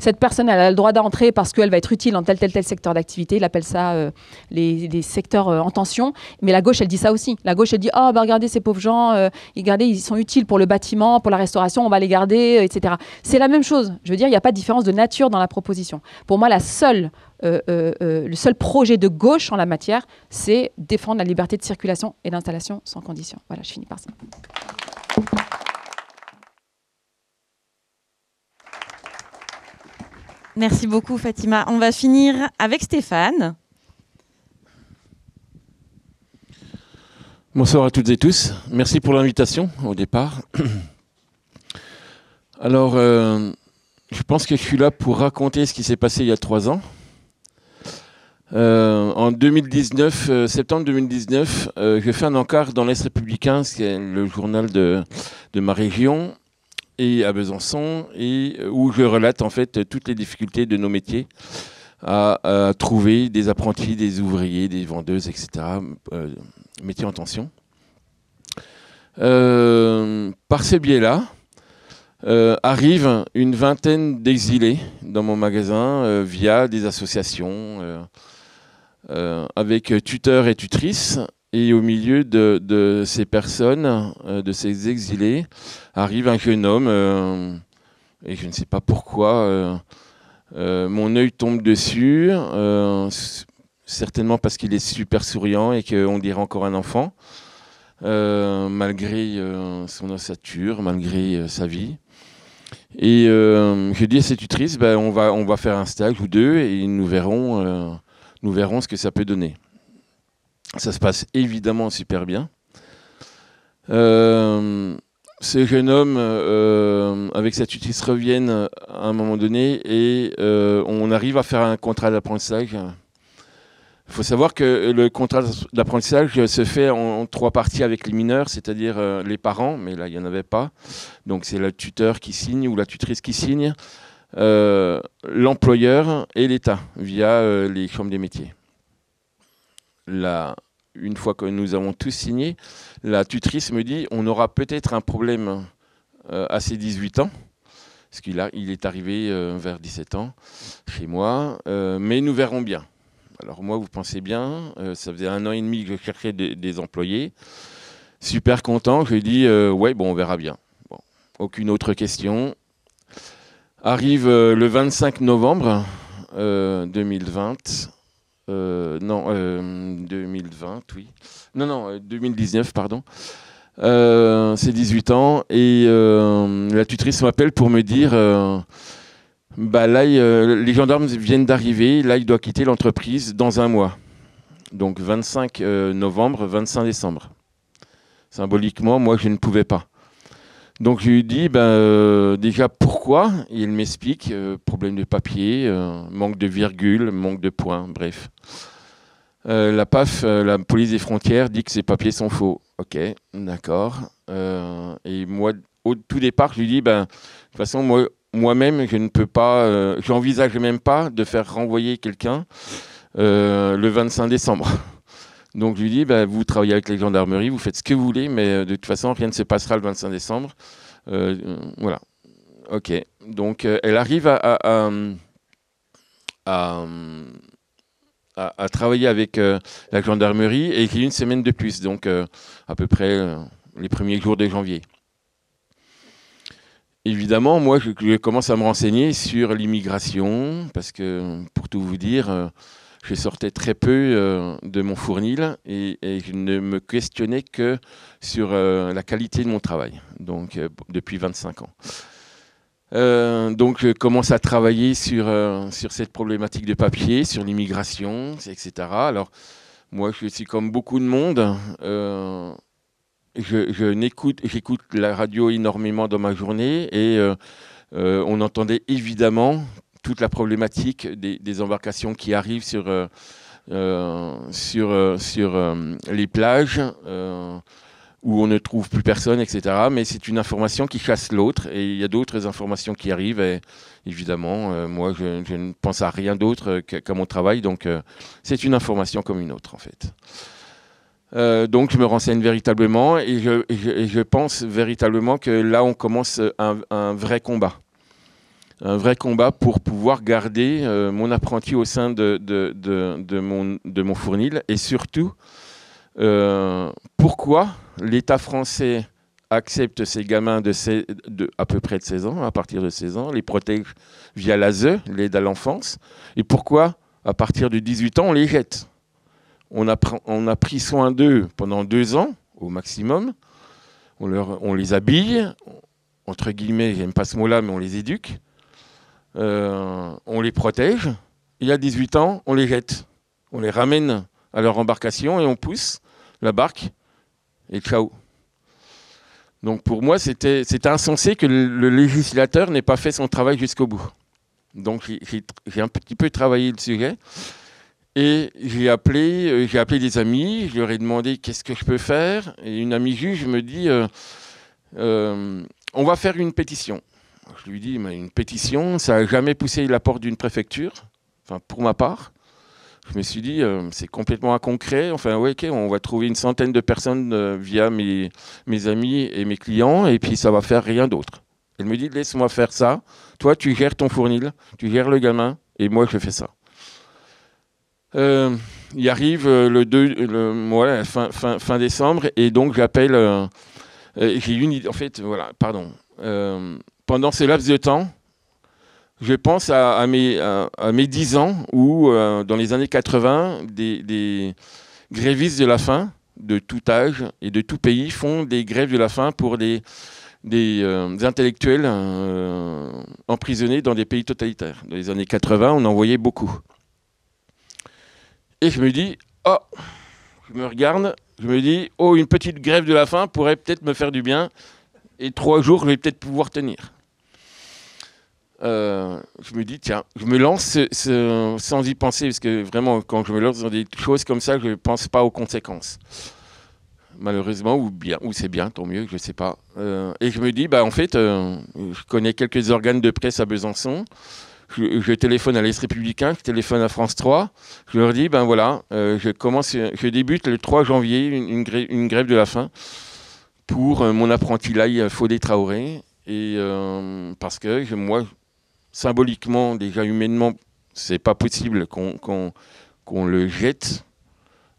cette personne, elle a le droit d'entrer parce qu'elle va être utile dans tel secteur d'activité. Il appelle ça les secteurs en tension. Mais la gauche, elle dit ça aussi. La gauche, elle dit oh, bah, regardez ces pauvres gens, regardez, ils sont utiles pour le bâtiment, pour la restauration, on va les garder, etc. C'est la même chose. Je veux dire, il n'y a pas de différence de nature dans la proposition. Pour moi, le seul projet de gauche en la matière, c'est défendre la liberté de circulation et d'installation sans condition. Voilà, je finis par ça. Merci beaucoup, Fatima. On va finir avec Stéphane. Bonsoir à toutes et tous. Merci pour l'invitation au départ. Alors, je pense que je suis là pour raconter ce qui s'est passé il y a 3 ans. En 2019, septembre 2019, je fais un encart dans l'Est républicain, c'est le journal de ma région, et à Besançon, et où je relate en fait toutes les difficultés de nos métiers à trouver des apprentis, des ouvriers, des vendeuses, etc. Métiers en tension. Par ce biais-là, arrive une vingtaine d'exilés dans mon magasin via des associations avec tuteurs et tutrices. Et au milieu de ces personnes, de ces exilés, arrive un jeune homme, et je ne sais pas pourquoi, mon œil tombe dessus, certainement parce qu'il est super souriant et qu'on dirait encore un enfant, malgré son ossature, malgré sa vie. Et je dis à cette tutrice, on va faire un stage ou 2 et nous verrons ce que ça peut donner. Ça se passe évidemment super bien. Ce jeune homme, avec sa tutrice, reviennent à un moment donné et on arrive à faire un contrat d'apprentissage faut savoir que le contrat d'apprentissage se fait en 3 parties avec les mineurs, c'est-à-dire les parents, mais là, il n'y en avait pas. Donc, c'est le tuteur qui signe ou la tutrice qui signe, l'employeur et l'État, via les chambres des métiers. Là, une fois que nous avons tous signé, la tutrice me dit on aura peut-être un problème à ses 18 ans, parce qu'il est arrivé vers 17 ans chez moi, mais nous verrons bien. Alors moi, vous pensez bien, ça faisait 1 an et demi que je cherchais des employés. Super content, je lui ai dit ouais, bon, on verra bien. Bon, aucune autre question. Arrive le 25 novembre 2020. 2020, oui. Non, 2019, pardon. C'est 18 ans et la tutrice m'appelle pour me dire bah là, les gendarmes viennent d'arriver, là, il doit quitter l'entreprise dans 1 mois. Donc 25 novembre, 25 décembre. Symboliquement, moi, je ne pouvais pas. Donc je lui dis déjà pourquoi, et il m'explique problème de papier, manque de virgule, manque de points, bref. La PAF, la police des frontières, dit que ces papiers sont faux. Ok, d'accord. Et moi, au tout départ, je lui dis de toute façon, moi-même, je ne peux pas, j'envisage même pas de faire renvoyer quelqu'un le 25 décembre. Donc je lui dis, vous travaillez avec les gendarmeries, vous faites ce que vous voulez, mais de toute façon, rien ne se passera le 25 décembre. Voilà. Ok. Donc elle arrive à travailler avec la gendarmerie et j'ai 1 semaine de plus, donc à peu près les premiers jours de janvier. Évidemment, moi, je commence à me renseigner sur l'immigration, parce que, pour tout vous dire, je sortais très peu de mon fournil et je ne me questionnais que sur la qualité de mon travail, donc depuis 25 ans. Donc je commence à travailler sur cette problématique de papier, sur l'immigration, etc. Alors, moi, je suis comme beaucoup de monde. J'écoute la radio énormément dans ma journée et on entendait évidemment toute la problématique des embarcations qui arrivent sur les plages où on ne trouve plus personne, etc. Mais c'est une information qui chasse l'autre et il y a d'autres informations qui arrivent et évidemment, moi, je ne pense à rien d'autre qu'à mon travail, donc c'est une information comme une autre en fait. Donc je me renseigne véritablement et je pense véritablement que là on commence un vrai combat. Un vrai combat pour pouvoir garder mon apprenti au sein de mon fournil et surtout pourquoi l'État français accepte ces gamins à peu près de 16 ans, à partir de 16 ans, les protège via l'ASE, l'aide à l'enfance, et pourquoi à partir de 18 ans on les jette. On a pris soin d'eux pendant 2 ans, au maximum. On les habille, entre guillemets, j'aime pas ce mot-là, mais on les éduque. On les protège. Et à 18 ans, on les jette. On les ramène à leur embarcation et on pousse la barque. Et ciao. Donc pour moi, c'était insensé que le législateur n'ait pas fait son travail jusqu'au bout. Donc j'ai un petit peu travaillé le sujet. Et j'ai appelé des amis, je leur ai demandé qu'est-ce que je peux faire. Et une amie juge me dit on va faire une pétition. Je lui dis mais une pétition, ça n'a jamais poussé la porte d'une préfecture, enfin pour ma part. Je me suis dit c'est complètement inconcret. Enfin ouais, ok, on va trouver une centaine de personnes via mes amis et mes clients et puis ça va faire rien d'autre. Elle me dit laisse-moi faire ça. Toi tu gères ton fournil, tu gères le gamin et moi je fais ça. Il arrive fin décembre et donc j'appelle. J'ai une idée. En fait, voilà, pardon. Pendant ce laps de temps, je pense à mes 10 ans où, dans les années 80, des grévistes de la faim de tout âge et de tout pays font des grèves de la faim pour des intellectuels emprisonnés dans des pays totalitaires. Dans les années 80, on en voyait beaucoup. Et je me dis, je me regarde, je me dis, une petite grève de la faim pourrait peut-être me faire du bien. Et 3 jours, je vais peut-être pouvoir tenir. je me dis, tiens, je me lance sans y penser, parce que vraiment, quand je me lance dans des choses comme ça, je ne pense pas aux conséquences. Malheureusement, ou c'est bien, tant mieux, je ne sais pas. Et je me dis, en fait, je connais quelques organes de presse à Besançon. Je téléphone à l'Est républicain, je téléphone à France 3. Je leur dis, voilà, je débute le 3 janvier une grève de la faim pour mon apprenti Laye Fodé Traoré. Et parce que moi, symboliquement, déjà humainement, c'est pas possible qu'on le jette.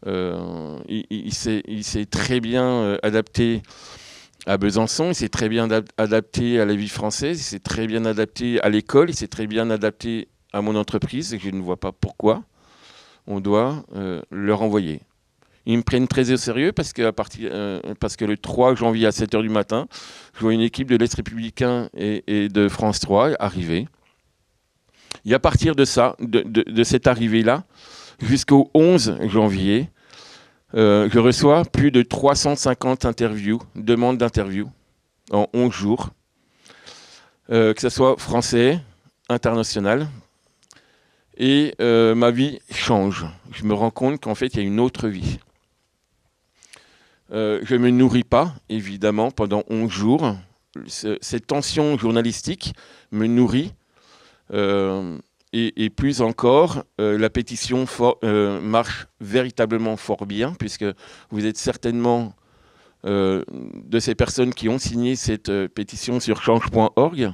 Il s'est très bien adapté à Besançon, il s'est très bien adapté à la vie française, il s'est très bien adapté à l'école, il s'est très bien adapté à mon entreprise, et je ne vois pas pourquoi on doit le renvoyer. Ils me prennent très au sérieux parce que le 3 janvier à 7h du matin, je vois une équipe de l'Est républicain et de France 3 arriver. Et à partir de ça, de cette arrivée-là, jusqu'au 11 janvier, je reçois plus de 350 demandes d'interviews en 11 jours, que ce soit français, international. Et ma vie change. Je me rends compte qu'en fait, il y a une autre vie. Je ne me nourris pas, évidemment, pendant 11 jours. Cette tension journalistique me nourrit. Et plus encore, la pétition marche véritablement fort bien, puisque vous êtes certainement de ces personnes qui ont signé cette pétition sur change.org.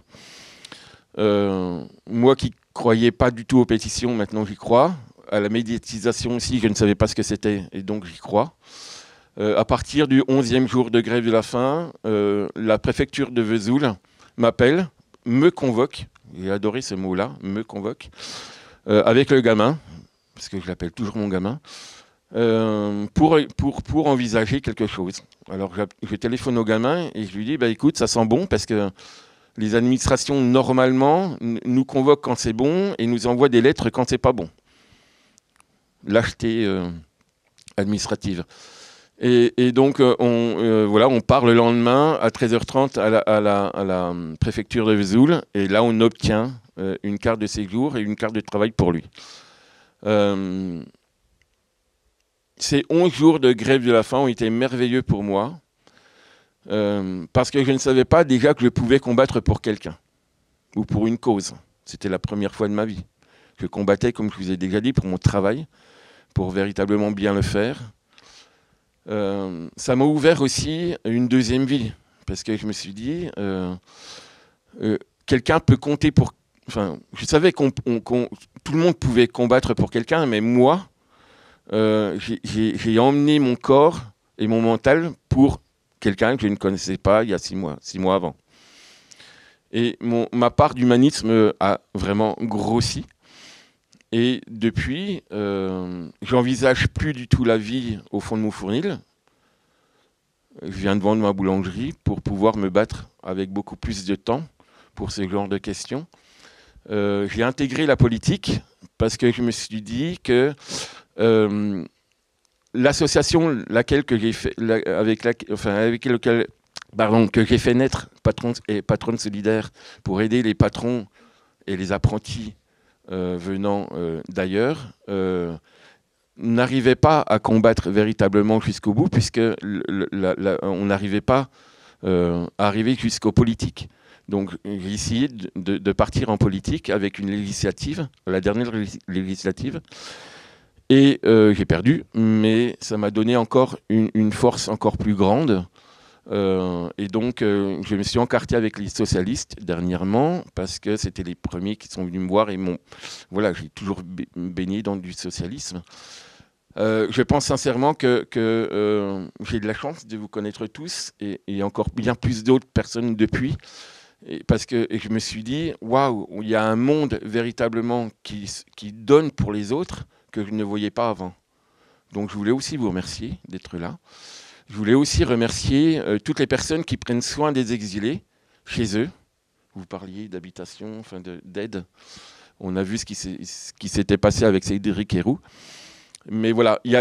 Moi qui ne croyais pas du tout aux pétitions, maintenant j'y crois. À la médiatisation aussi, je ne savais pas ce que c'était, et donc j'y crois. À partir du 11e jour de grève de la faim, la préfecture de Vesoul m'appelle, me convoque. J'ai adoré ce mot-là, me convoque, avec le gamin, parce que je l'appelle toujours mon gamin, pour envisager quelque chose. Alors je téléphone au gamin et je lui dis, écoute, ça sent bon, parce que les administrations, normalement, nous convoquent quand c'est bon et nous envoient des lettres quand c'est pas bon. Lâcheté administrative. Et donc, on part le lendemain à 13h30 à la préfecture de Vesoul. Et là, on obtient une carte de séjour et une carte de travail pour lui. Ces 11 jours de grève de la faim ont été merveilleux pour moi. Parce que je ne savais pas déjà que je pouvais combattre pour quelqu'un. Ou pour une cause. C'était la première fois de ma vie. Je combattais, comme je vous ai déjà dit, pour mon travail. Pour véritablement bien le faire. Ça m'a ouvert aussi une deuxième vie, parce que je me suis dit, quelqu'un peut compter pour... Enfin, je savais tout le monde pouvait combattre pour quelqu'un, mais moi, j'ai emmené mon corps et mon mental pour quelqu'un que je ne connaissais pas il y a 6 mois avant. Et ma part d'humanisme a vraiment grossi. Et depuis, j'envisage plus du tout la vie au fond de Montfournil. Je viens de vendre ma boulangerie pour pouvoir me battre avec beaucoup plus de temps pour ce genre de questions. J'ai intégré la politique parce que je me suis dit que l'association que j'ai fait naître, Patronne Solidaire, pour aider les patrons et les apprentis venant d'ailleurs, n'arrivait pas à combattre véritablement jusqu'au bout, puisque on n'arrivait pas à arriver jusqu'aux politiques. Donc j'ai essayé de partir en politique avec une législative, la dernière législative, et j'ai perdu, mais ça m'a donné encore une force encore plus grande. Et donc, je me suis encarté avec les socialistes dernièrement parce que c'était les premiers qui sont venus me voir et voilà, j'ai toujours baigné dans du socialisme. Je pense sincèrement que j'ai de la chance de vous connaître tous et encore bien plus d'autres personnes depuis, parce que je me suis dit, waouh, il y a un monde véritablement qui donne pour les autres que je ne voyais pas avant. Donc, je voulais aussi vous remercier d'être là. Je voulais aussi remercier toutes les personnes qui prennent soin des exilés chez eux. Vous parliez d'habitation, enfin d'aide. On a vu ce qui s'était passé avec Cédric Héroux. Mais voilà, il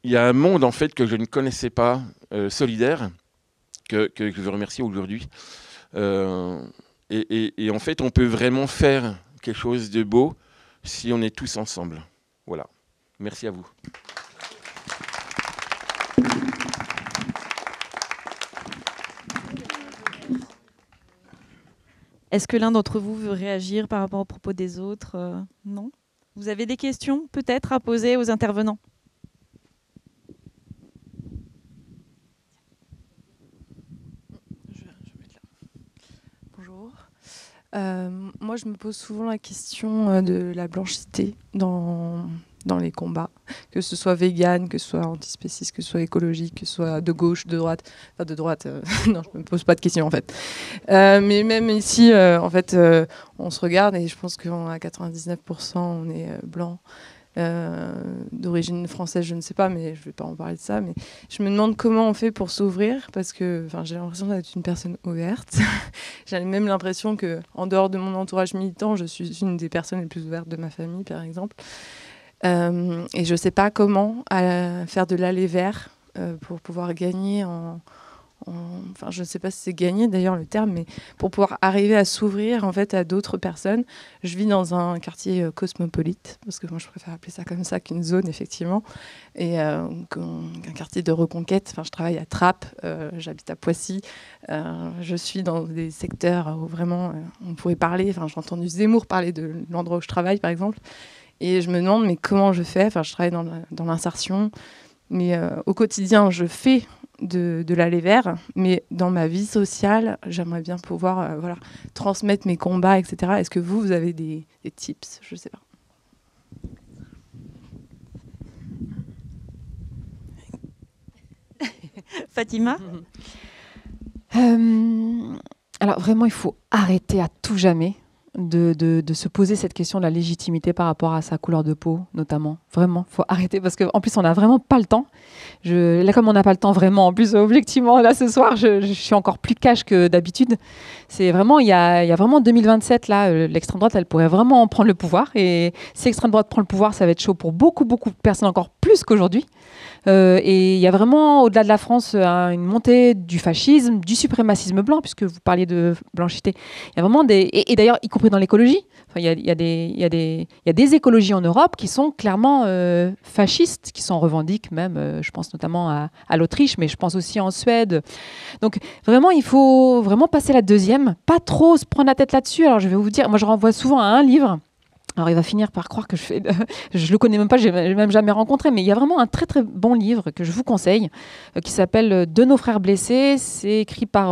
y a un monde en fait que je ne connaissais pas, solidaire, que je veux remercier aujourd'hui. Et en fait, on peut vraiment faire quelque chose de beau si on est tous ensemble. Voilà. Merci à vous. Est-ce que l'un d'entre vous veut réagir par rapport aux propos des autres? Non? Vous avez des questions peut-être à poser aux intervenants? Bonjour. Moi, je me pose souvent la question de la blanchité dans les combats, que ce soit vegan, que ce soit antispéciste, que ce soit écologique, que ce soit de gauche, de droite. Enfin, de droite, non, je ne me pose pas de questions en fait. Mais même ici, en fait, on se regarde et je pense qu'à 99%, on est blanc. D'origine française, je ne sais pas, mais je ne vais pas en parler de ça. Mais je me demande comment on fait pour s'ouvrir, parce que j'ai l'impression d'être une personne ouverte. J'ai même l'impression qu'en dehors de mon entourage militant, je suis une des personnes les plus ouvertes de ma famille, par exemple. Et je ne sais pas comment faire de l'aller vers pour pouvoir gagner enfin, je ne sais pas si c'est gagner d'ailleurs le terme, mais pour pouvoir arriver à s'ouvrir en fait à d'autres personnes. Je vis dans un quartier cosmopolite, parce que moi je préfère appeler ça comme ça qu'une zone effectivement, et un quartier de reconquête. Enfin, je travaille à Trappes, j'habite à Poissy, je suis dans des secteurs où vraiment on pourrait parler. Enfin, j'ai entendu Zemmour parler de l'endroit où je travaille par exemple, et je me demande mais comment je fais. Enfin, je travaille dans l'insertion, mais au quotidien je fais de l'aller vers, mais dans ma vie sociale, j'aimerais bien pouvoir transmettre mes combats, etc. Est-ce que vous avez des tips? Je ne sais pas. Fatima? Alors vraiment, il faut arrêter à tout jamais de se poser cette question de la légitimité par rapport à sa couleur de peau, notamment. Vraiment, il faut arrêter, parce qu'en plus, on n'a vraiment pas le temps. Là, comme on n'a pas le temps vraiment, en plus, objectivement, là, ce soir, je suis encore plus cash que d'habitude. C'est vraiment, il y a vraiment 2027, là, l'extrême droite, elle pourrait vraiment prendre le pouvoir. Et si l'extrême droite prend le pouvoir, ça va être chaud pour beaucoup, beaucoup de personnes, encore plus qu'aujourd'hui. Et il y a vraiment, au-delà de la France, une montée du fascisme, du suprémacisme blanc, puisque vous parliez de blanchité. Il y a vraiment et d'ailleurs, y compris dans l'écologie. Enfin, il y a des écologies en Europe qui sont clairement fascistes, qui s'en revendiquent même. Je pense notamment à l'Autriche, mais je pense aussi en Suède. Donc vraiment, il faut vraiment passer la deuxième, pas trop se prendre la tête là-dessus. Alors je vais vous dire, moi je renvoie souvent à un livre. Alors il va finir par croire que je le connais même pas, je l'ai même jamais rencontré, mais il y a vraiment un très très bon livre que je vous conseille, qui s'appelle De nos frères blessés. C'est écrit par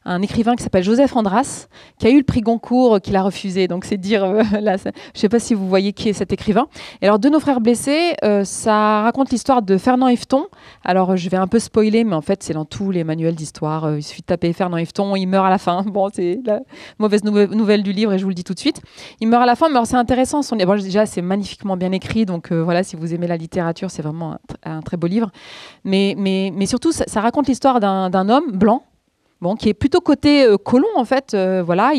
un écrivain qui s'appelle Joseph Andras, qui a eu le prix Goncourt, qu'il a refusé. Donc c'est dire, là, je ne sais pas si vous voyez qui est cet écrivain. Et alors, De nos frères blessés, ça raconte l'histoire de Fernand Yveton. Alors, je vais un peu spoiler, mais en fait, c'est dans tous les manuels d'histoire. Il suffit de taper Fernand Yveton, il meurt à la fin. Bon, c'est la mauvaise nouvelle du livre, et je vous le dis tout de suite. Il meurt à la fin, mais alors c'est intéressant. Bon, déjà, c'est magnifiquement bien écrit, donc voilà, si vous aimez la littérature, c'est vraiment un très beau livre. Mais surtout, ça raconte l'histoire d'un homme blanc, bon, qui est plutôt côté colon en fait. Voilà,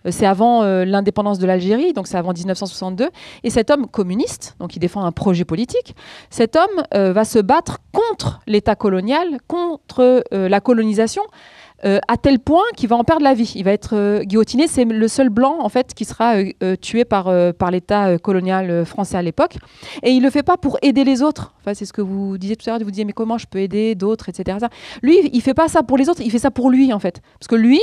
c'est avant l'indépendance de l'Algérie, donc c'est avant 1962. Et cet homme communiste, donc il défend un projet politique, cet homme va se battre contre l'État colonial, contre la colonisation, à tel point qu'il va en perdre la vie. Il va être guillotiné. C'est le seul blanc en fait qui sera tué par l'État colonial français à l'époque. Et il le fait pas pour aider les autres. Enfin, c'est ce que vous disiez tout à l'heure. Vous disiez mais comment je peux aider d'autres, etc. Lui, il fait pas ça pour les autres. Il fait ça pour lui en fait. Parce que lui,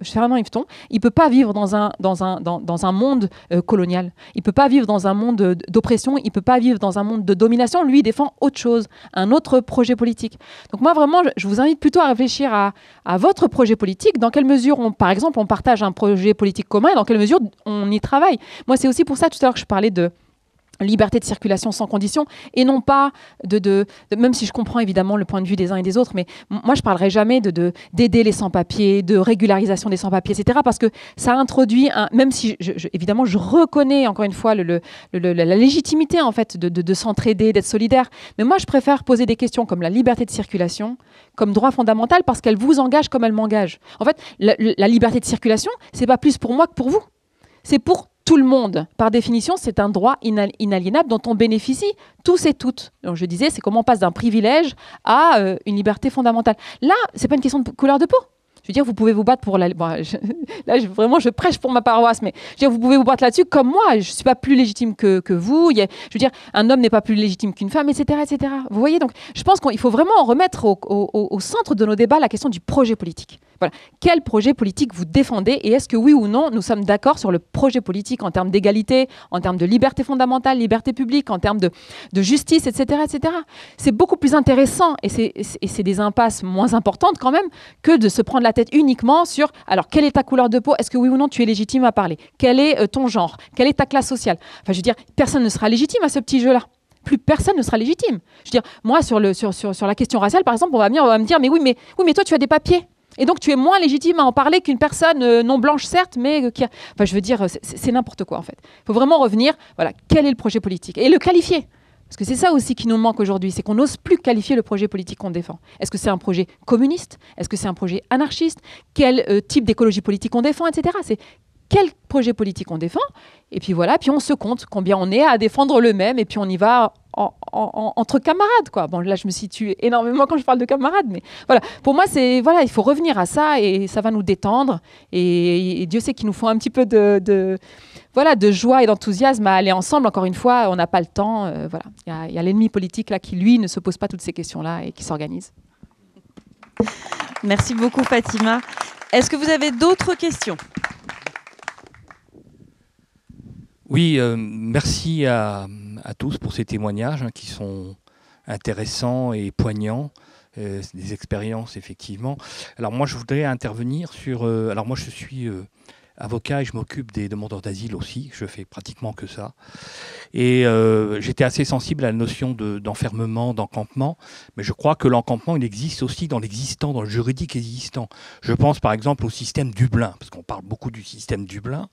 Fernand Yveton, il peut pas vivre dans un monde colonial. Il peut pas vivre dans un monde d'oppression. Il peut pas vivre dans un monde de domination. Lui, il défend autre chose, un autre projet politique. Donc moi vraiment, je vous invite plutôt à réfléchir à votre projet politique, dans quelle mesure, par exemple, on partage un projet politique commun et dans quelle mesure on y travaille. Moi, c'est aussi pour ça, tout à l'heure, que je parlais de liberté de circulation sans condition, et non pas même si je comprends évidemment le point de vue des uns et des autres, mais moi je parlerai jamais d'aider les sans-papiers, de régularisation des sans-papiers, etc. parce que ça introduit même si évidemment je reconnais encore une fois la légitimité en fait de s'entraider, d'être solidaire, mais moi je préfère poser des questions comme la liberté de circulation comme droit fondamental parce qu'elle vous engage comme elle m'engage. En fait, la liberté de circulation, c'est pas plus pour moi que pour vous, c'est pour tout le monde. Par définition, c'est un droit inaliénable dont on bénéficie tous et toutes. Donc, je disais, c'est comment on passe d'un privilège à une liberté fondamentale. Là, c'est pas une question de couleur de peau. veux dire, vous pouvez vous battre pour la... Bon, vraiment, je prêche pour ma paroisse, mais je veux dire, vous pouvez vous battre là-dessus comme moi. Je ne suis pas plus légitime que vous. Je veux dire, un homme n'est pas plus légitime qu'une femme, etc., etc. Vous voyez, donc je pense qu'il faut vraiment remettre au centre de nos débats la question du projet politique. Voilà. Quel projet politique vous défendez et est-ce que oui ou non, nous sommes d'accord sur le projet politique en termes d'égalité, en termes de liberté fondamentale, liberté publique, en termes de justice, etc., etc. C'est beaucoup plus intéressant et c'est des impasses moins importantes quand même que de se prendre la tête uniquement sur alors quelle est ta couleur de peau, est-ce que oui ou non tu es légitime à parler, quel est ton genre, quelle est ta classe sociale. Enfin, je veux dire, personne ne sera légitime à ce petit jeu-là. Plus personne ne sera légitime. Je veux dire, moi sur la question raciale, par exemple, on va me dire mais toi tu as des papiers. Et donc, tu es moins légitime à en parler qu'une personne non blanche, certes, mais qui a... Enfin, je veux dire, c'est n'importe quoi, en fait. Il faut vraiment revenir, voilà, quel est le projet politique et le qualifier. Parce que c'est ça aussi qui nous manque aujourd'hui, c'est qu'on n'ose plus qualifier le projet politique qu'on défend. Est-ce que c'est un projet communiste? Est-ce que c'est un projet anarchiste? Quel type d'écologie politique on défend, etc. C'est quel projet politique on défend? Et puis voilà, puis on se compte combien on est à défendre le même, et puis on y va entre camarades, quoi. Bon, là, je me situe énormément quand je parle de camarades, mais voilà. Pour moi, voilà, il faut revenir à ça, et ça va nous détendre. Et Dieu sait qu'il nous faut un petit peu de joie et d'enthousiasme à aller ensemble. Encore une fois, on n'a pas le temps. Voilà, il y a l'ennemi politique là qui, lui, ne se pose pas toutes ces questions-là et qui s'organise. Merci beaucoup, Fatima. Est-ce que vous avez d'autres questions ? Oui, merci à tous pour ces témoignages qui sont intéressants et poignants, des expériences effectivement. Alors moi je voudrais intervenir sur... alors moi je suis avocat et je m'occupe des demandeurs d'asile aussi, je fais pratiquement que ça. Et j'étais assez sensible à la notion d'enfermement, d'encampement, mais je crois que l'encampement, il existe aussi dans l'existant, dans le juridique existant. Je pense par exemple au système Dublin, parce qu'on parle beaucoup du système Dublin,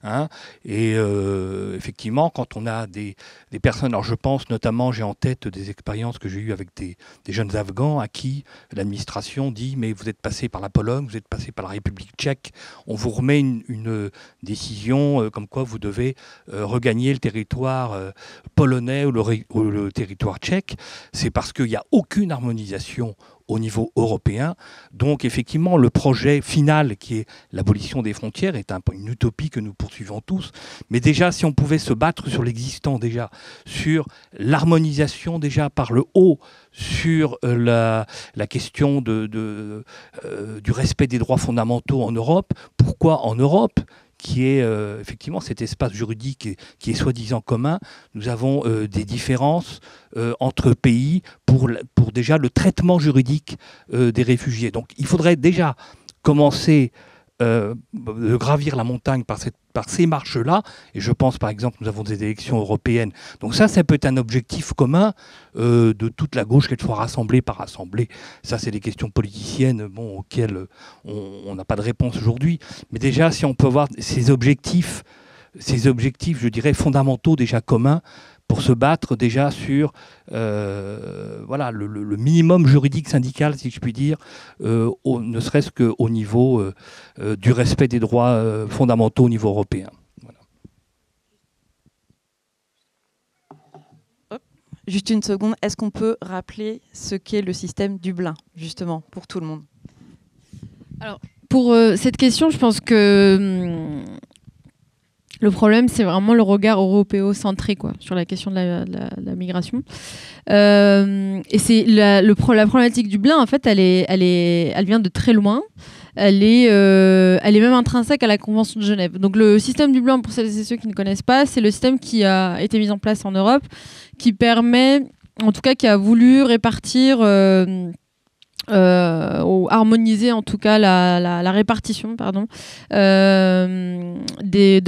hein, et effectivement, quand on a des personnes, alors je pense notamment, j'ai en tête des expériences que j'ai eues avec des jeunes Afghans à qui l'administration dit « mais vous êtes passé par la Pologne, vous êtes passé par la République tchèque, on vous remet une décision comme quoi vous devez regagner le territoire polonais ou le territoire tchèque », c'est parce qu'il n'y a aucune harmonisation au niveau européen. Donc effectivement, le projet final qui est l'abolition des frontières est une utopie que nous poursuivons tous. Mais déjà, si on pouvait se battre sur l'existant déjà, sur l'harmonisation déjà par le haut, sur la question du respect des droits fondamentaux en Europe, pourquoi en Europe qui est effectivement cet espace juridique qui est soi-disant commun, nous avons des différences entre pays pour déjà le traitement juridique des réfugiés. Donc il faudrait déjà commencer de gravir la montagne par ces marches-là, et je pense par exemple nous avons des élections européennes, donc ça peut être un objectif commun de toute la gauche, qu'elle soit rassemblée par assemblée. Ça c'est des questions politiciennes auxquelles on n'a pas de réponse aujourd'hui, mais déjà si on peut avoir ces objectifs, je dirais fondamentaux déjà communs, pour se battre déjà sur voilà, le minimum juridique syndical, si je puis dire, ne serait-ce qu'au niveau du respect des droits fondamentaux au niveau européen. Voilà. Hop. Juste une seconde, est-ce qu'on peut rappeler ce qu'est le système Dublin, justement, pour tout le monde? Alors, pour cette question, je pense que... le problème, c'est vraiment le regard européocentré sur la question de la migration. Et c'est la problématique du Dublin, en fait, elle vient de très loin. Elle est même intrinsèque à la Convention de Genève. Donc le système Dublin, pour celles et ceux qui ne connaissent pas, c'est le système qui a été mis en place en Europe, qui permet, en tout cas, qui a voulu répartir... ou harmoniser en tout cas la répartition de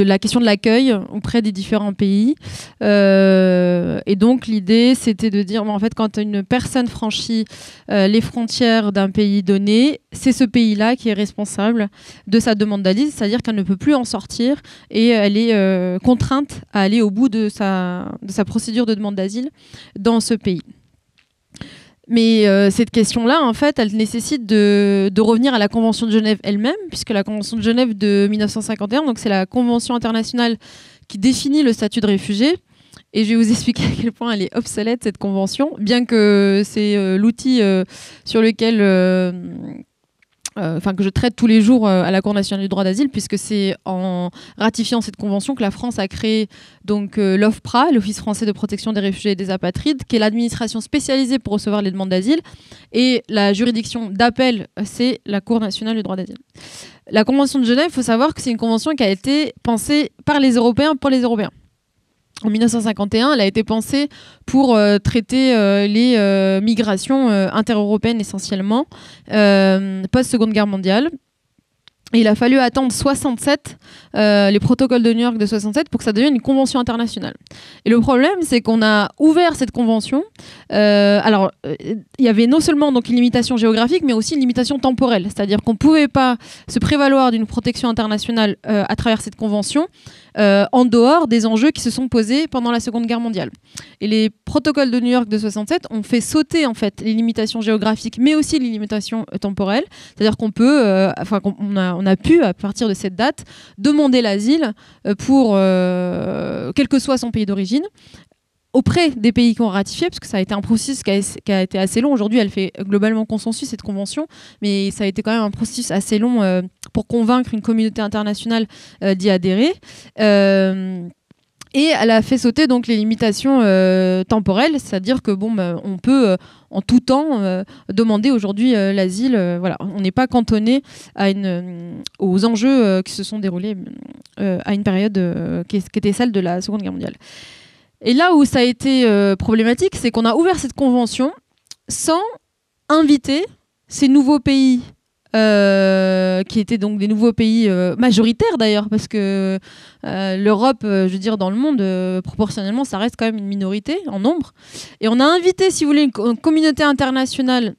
la question de l'accueil auprès des différents pays. Et donc l'idée c'était de dire en fait quand une personne franchit les frontières d'un pays donné, c'est ce pays-là qui est responsable de sa demande d'asile, c'est-à-dire qu'elle ne peut plus en sortir et elle est contrainte à aller au bout de sa procédure de demande d'asile dans ce pays. Mais cette question-là, en fait, elle nécessite de revenir à la Convention de Genève elle-même, puisque la Convention de Genève de 1951, donc c'est la Convention internationale qui définit le statut de réfugié. Et je vais vous expliquer à quel point elle est obsolète, cette convention, bien que c'est l'outil sur lequel que je traite tous les jours à la Cour nationale du droit d'asile, puisque c'est en ratifiant cette convention que la France a créé donc l'OFPRA, l'Office français de protection des réfugiés et des apatrides, qui est l'administration spécialisée pour recevoir les demandes d'asile, et la juridiction d'appel, c'est la Cour nationale du droit d'asile. La Convention de Genève, il faut savoir que c'est une convention qui a été pensée par les Européens pour les Européens. En 1951, elle a été pensée pour traiter les migrations intereuropéennes essentiellement, post-Seconde Guerre mondiale. Et il a fallu attendre 67, les protocoles de New York de 67, pour que ça devienne une convention internationale. Et le problème, c'est qu'on a ouvert cette convention. Il y avait non seulement donc une limitation géographique, mais aussi une limitation temporelle. C'est-à-dire qu'on ne pouvait pas se prévaloir d'une protection internationale à travers cette convention en dehors des enjeux qui se sont posés pendant la Seconde Guerre mondiale. Et les protocoles de New York de 67 ont fait sauter en fait les limitations géographiques, mais aussi les limitations temporelles. C'est-à-dire qu'on peut, on a pu, à partir de cette date, demander l'asile pour quel que soit son pays d'origine, auprès des pays qui ont ratifié, parce que ça a été un processus qui a été assez long. Aujourd'hui, elle fait globalement consensus, cette convention, mais ça a été quand même un processus assez long pour convaincre une communauté internationale d'y adhérer. Et elle a fait sauter donc les limitations temporelles, c'est-à-dire que on peut en tout temps demander aujourd'hui l'asile. Voilà, on n'est pas cantonné aux enjeux qui se sont déroulés à une période qui était celle de la Seconde Guerre mondiale. Et là où ça a été problématique, c'est qu'on a ouvert cette convention sans inviter ces nouveaux pays, qui étaient donc des nouveaux pays majoritaires d'ailleurs, parce que l'Europe, je veux dire, dans le monde, proportionnellement, ça reste quand même une minorité en nombre. Et on a invité, si vous voulez, une communauté internationale,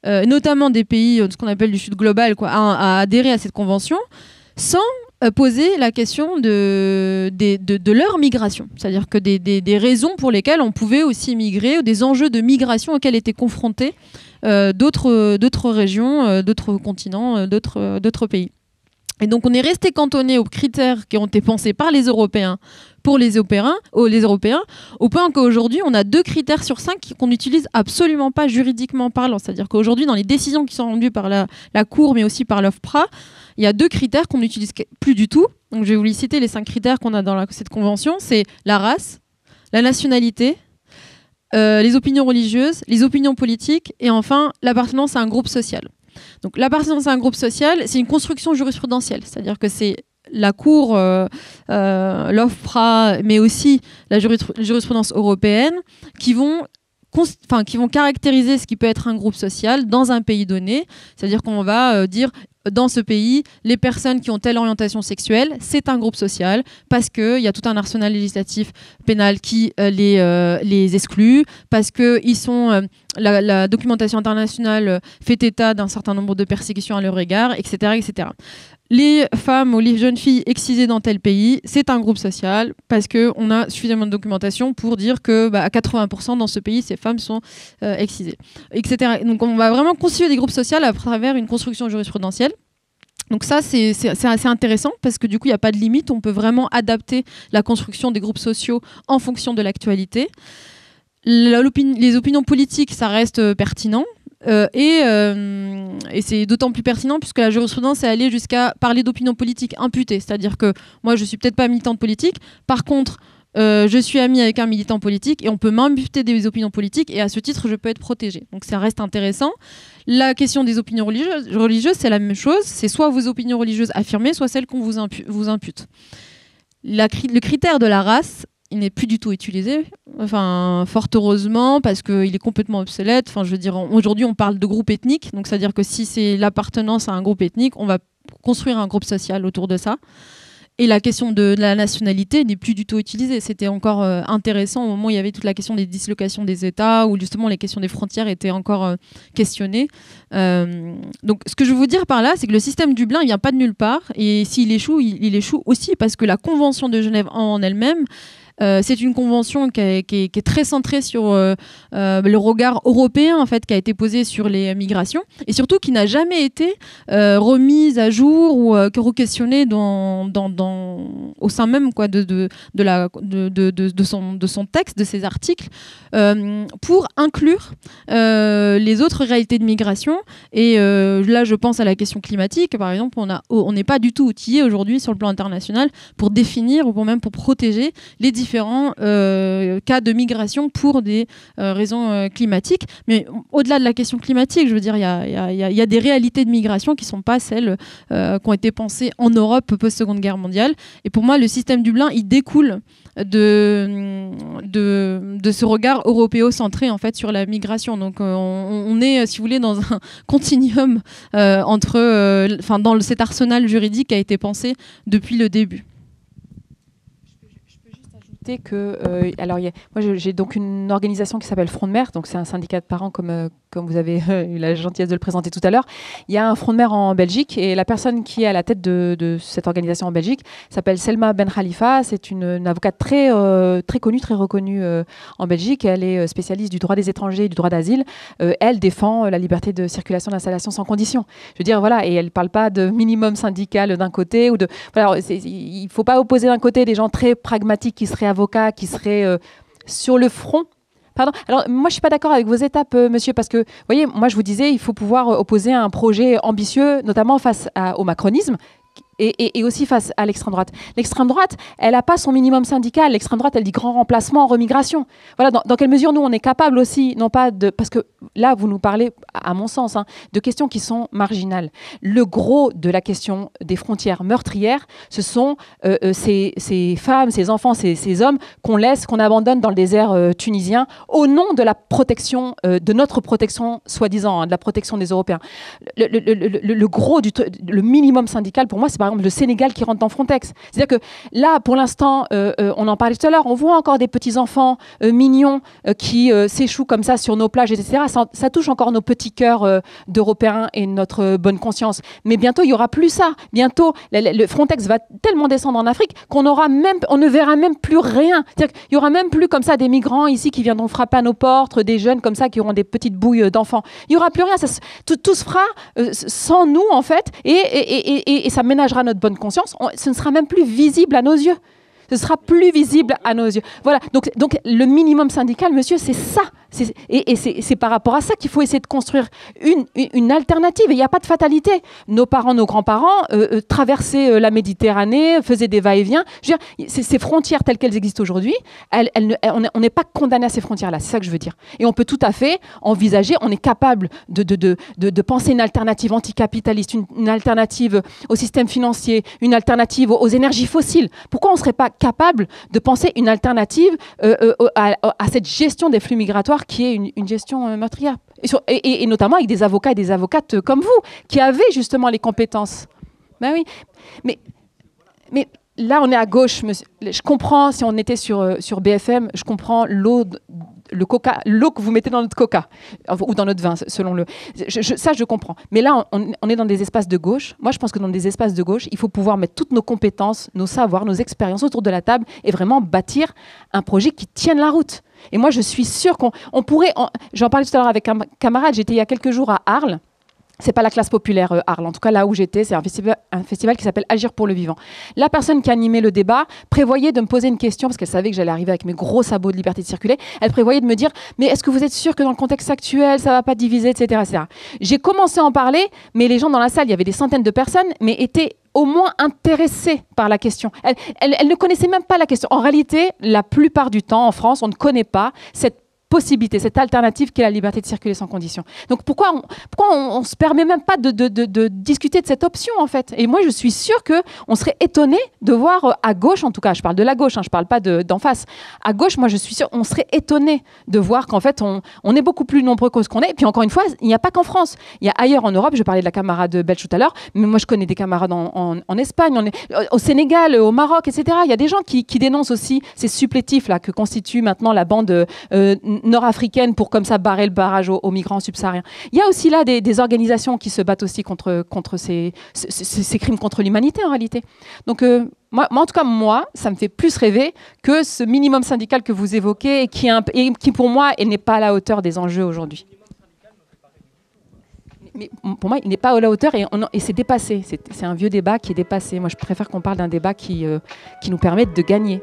notamment des pays, ce qu'on appelle du Sud global, à adhérer à cette convention, sans poser la question de leur migration. C'est-à-dire que des raisons pour lesquelles on pouvait aussi migrer, ou des enjeux de migration auxquels étaient confrontés d'autres régions, d'autres continents, d'autres pays. Et donc on est resté cantonné aux critères qui ont été pensés par les Européens pour les Européens, au point qu'aujourd'hui on a 2 critères sur 5 qu'on n'utilise absolument pas juridiquement parlant. C'est-à-dire qu'aujourd'hui, dans les décisions qui sont rendues par la Cour, mais aussi par l'OFPRA, il y a 2 critères qu'on n'utilise plus du tout. Donc je vais vous les citer, les 5 critères qu'on a dans cette convention. C'est la race, la nationalité, les opinions religieuses, les opinions politiques, et enfin l'appartenance à un groupe social. Donc l'appartenance à un groupe social, c'est une construction jurisprudentielle, c'est-à-dire que c'est la Cour, l'OFPRA, mais aussi la jurisprudence européenne qui vont caractériser ce qui peut être un groupe social dans un pays donné. C'est-à-dire qu'on va dire, dans ce pays, les personnes qui ont telle orientation sexuelle, c'est un groupe social, parce qu'il y a tout un arsenal législatif pénal qui les exclut, parce que la documentation internationale fait état d'un certain nombre de persécutions à leur égard, etc., etc. Les femmes ou les jeunes filles excisées dans tel pays, c'est un groupe social, parce qu'on a suffisamment de documentation pour dire que à 80% dans ce pays, ces femmes sont excisées, etc. Donc on va vraiment constituer des groupes sociaux à travers une construction jurisprudentielle. Donc ça, c'est assez intéressant, parce que du coup, il n'y a pas de limite. On peut vraiment adapter la construction des groupes sociaux en fonction de l'actualité. Les opinions politiques, ça reste pertinent. Et c'est d'autant plus pertinent puisque la jurisprudence est allée jusqu'à parler d'opinion politique imputée. C'est-à-dire que moi, je ne suis peut-être pas militante politique. Par contre, je suis amie avec un militant politique et on peut m'imputer des opinions politiques, et à ce titre, je peux être protégée. Donc ça reste intéressant. La question des opinions religieuses, c'est la même chose. C'est soit vos opinions religieuses affirmées, soit celles qu'on vous impute. Le critère de la race, il n'est plus du tout utilisé, fort heureusement, parce qu'il est complètement obsolète. Je veux dire, aujourd'hui, on parle de groupe ethnique, donc c'est-à-dire que si c'est l'appartenance à un groupe ethnique, on va construire un groupe social autour de ça. Et la question de la nationalité n'est plus du tout utilisée. C'était encore intéressant au moment où il y avait toute la question des dislocations des États, où justement les questions des frontières étaient encore questionnées. Donc ce que je veux vous dire par là, c'est que le système Dublin, il vient pas de nulle part. Et s'il échoue, il échoue aussi parce que la Convention de Genève en elle-même, c'est une convention qui est très centrée sur le regard européen en fait, qui a été posé sur les migrations, et surtout qui n'a jamais été remise à jour ou re-questionnée au sein même quoi, de son texte, de ses articles, pour inclure les autres réalités de migration. Et là, je pense à la question climatique. Par exemple, on n'est pas du tout outillé aujourd'hui sur le plan international pour définir ou même pour protéger les différents cas de migration pour des raisons climatiques. Mais au-delà de la question climatique, je veux dire, il y a des réalités de migration qui ne sont pas celles qui ont été pensées en Europe post-Seconde Guerre mondiale. Et pour moi, le système Dublin, il découle de ce regard européocentré en fait sur la migration. Donc on est, si vous voulez, dans un continuum dans cet arsenal juridique qui a été pensé depuis le début. Alors, moi, j'ai donc une organisation qui s'appelle Front de Mer, donc c'est un syndicat de parents comme vous avez eu la gentillesse de le présenter tout à l'heure. Il y a un Front de Mer en Belgique et la personne qui est à la tête de cette organisation en Belgique s'appelle Selma Ben Khalifa. C'est une avocate très connue, très reconnue en Belgique. Elle est spécialiste du droit des étrangers et du droit d'asile. Elle défend la liberté de circulation, d'installation sans condition. Je veux dire, voilà, et elle ne parle pas de minimum syndical d'un côté ou de. Voilà, il ne faut pas opposer d'un côté des gens très pragmatiques qui seraient avocats, qui seraient sur le front. Pardon. Alors, moi, je ne suis pas d'accord avec vos étapes, monsieur, parce que, vous voyez, moi, je vous disais, il faut pouvoir opposer un projet ambitieux, notamment face au macronisme, et aussi face à l'extrême droite. L'extrême droite, elle n'a pas son minimum syndical. L'extrême droite, elle dit grand remplacement, remigration. Voilà, dans quelle mesure nous, on est capable aussi, non pas de... Parce que là, vous nous parlez, à mon sens, de questions qui sont marginales. Le gros de la question des frontières meurtrières, ce sont ces femmes, ces enfants, ces hommes qu'on abandonne dans le désert tunisien au nom de la protection, de notre protection, soi-disant, de la protection des Européens. Le gros le minimum syndical, pour moi, c'est par exemple le Sénégal qui rentre dans Frontex. C'est-à-dire que là, pour l'instant, on en parlait tout à l'heure, on voit encore des petits-enfants mignons qui s'échouent comme ça sur nos plages, etc. Ça touche encore nos petits cœurs d'Européens et notre bonne conscience. Mais bientôt, il n'y aura plus ça. Bientôt, le Frontex va tellement descendre en Afrique on ne verra même plus rien. C'est-à-dire qu'il n'y aura même plus comme ça des migrants ici qui viendront frapper à nos portes, des jeunes comme ça qui auront des petites bouilles d'enfants. Il n'y aura plus rien. Tout se fera sans nous, en fait, et ça ménagera notre bonne conscience. Ce ne sera même plus visible à nos yeux. Ce sera plus visible à nos yeux. Voilà. Donc le minimum syndical, monsieur, c'est ça. Et c'est par rapport à ça qu'il faut essayer de construire une alternative. Et il n'y a pas de fatalité. Nos parents, nos grands-parents traversaient la Méditerranée, faisaient des va-et-vient. Je veux dire, ces frontières telles qu'elles existent aujourd'hui, on n'est pas condamné à ces frontières-là. C'est ça que je veux dire. Et on peut tout à fait envisager, on est capable de penser une alternative anticapitaliste, une alternative au système financier, une alternative aux énergies fossiles. Pourquoi on ne serait pas capable de penser une alternative à cette gestion des flux migratoires qui est une gestion meurtrière, et notamment avec des avocats et des avocates comme vous, qui avaient justement les compétences. Ben oui, mais là on est à gauche, monsieur. Je comprends, si on était sur BFM, je comprends l'eau que vous mettez dans notre coca, ou dans notre vin, selon le... Ça, je comprends. Mais là, on est dans des espaces de gauche. Moi, je pense que dans des espaces de gauche, il faut pouvoir mettre toutes nos compétences, nos savoirs, nos expériences autour de la table et vraiment bâtir un projet qui tienne la route. Et moi, je suis sûre qu'on pourrait... J'en parlais tout à l'heure avec un camarade, j'étais il y a quelques jours à Arles. C'est pas la classe populaire Arles. En tout cas, là où j'étais, c'est un festival qui s'appelle Agir pour le vivant. La personne qui animait le débat prévoyait de me poser une question, parce qu'elle savait que j'allais arriver avec mes gros sabots de liberté de circuler. Elle prévoyait de me dire, mais est-ce que vous êtes sûr que dans le contexte actuel, ça va pas diviser, etc., etc. J'ai commencé à en parler, mais les gens dans la salle, il y avait des centaines de personnes, mais étaient au moins intéressées par la question. Elles ne connaissaient même pas la question. En réalité, la plupart du temps, en France, on ne connaît pas cette possibilité, cette alternative qui est la liberté de circuler sans condition. Donc pourquoi on se permet même pas de discuter de cette option, en fait? Et moi, je suis sûre qu'on serait étonné de voir à gauche, en tout cas, je parle de la gauche, je parle pas d'en face. À gauche, moi, je suis sûre, on serait étonné de voir qu'en fait, on est beaucoup plus nombreux que ce qu'on est. Et puis encore une fois, il n'y a pas qu'en France. Il y a ailleurs en Europe, je parlais de la camarade belge tout à l'heure, mais moi, je connais des camarades en Espagne, au Sénégal, au Maroc, etc. Il y a des gens qui dénoncent aussi ces supplétifs-là que constitue maintenant la bande nord-africaine pour comme ça barrer le barrage aux migrants subsahariens. Il y a aussi là des organisations qui se battent aussi contre ces crimes contre l'humanité en réalité. Donc moi, en tout cas, ça me fait plus rêver que ce minimum syndical que vous évoquez et qui pour moi n'est pas à la hauteur des enjeux aujourd'hui. Mais pour moi, il n'est pas à la hauteur et c'est dépassé. C'est un vieux débat qui est dépassé. Moi, je préfère qu'on parle d'un débat qui nous permette de gagner.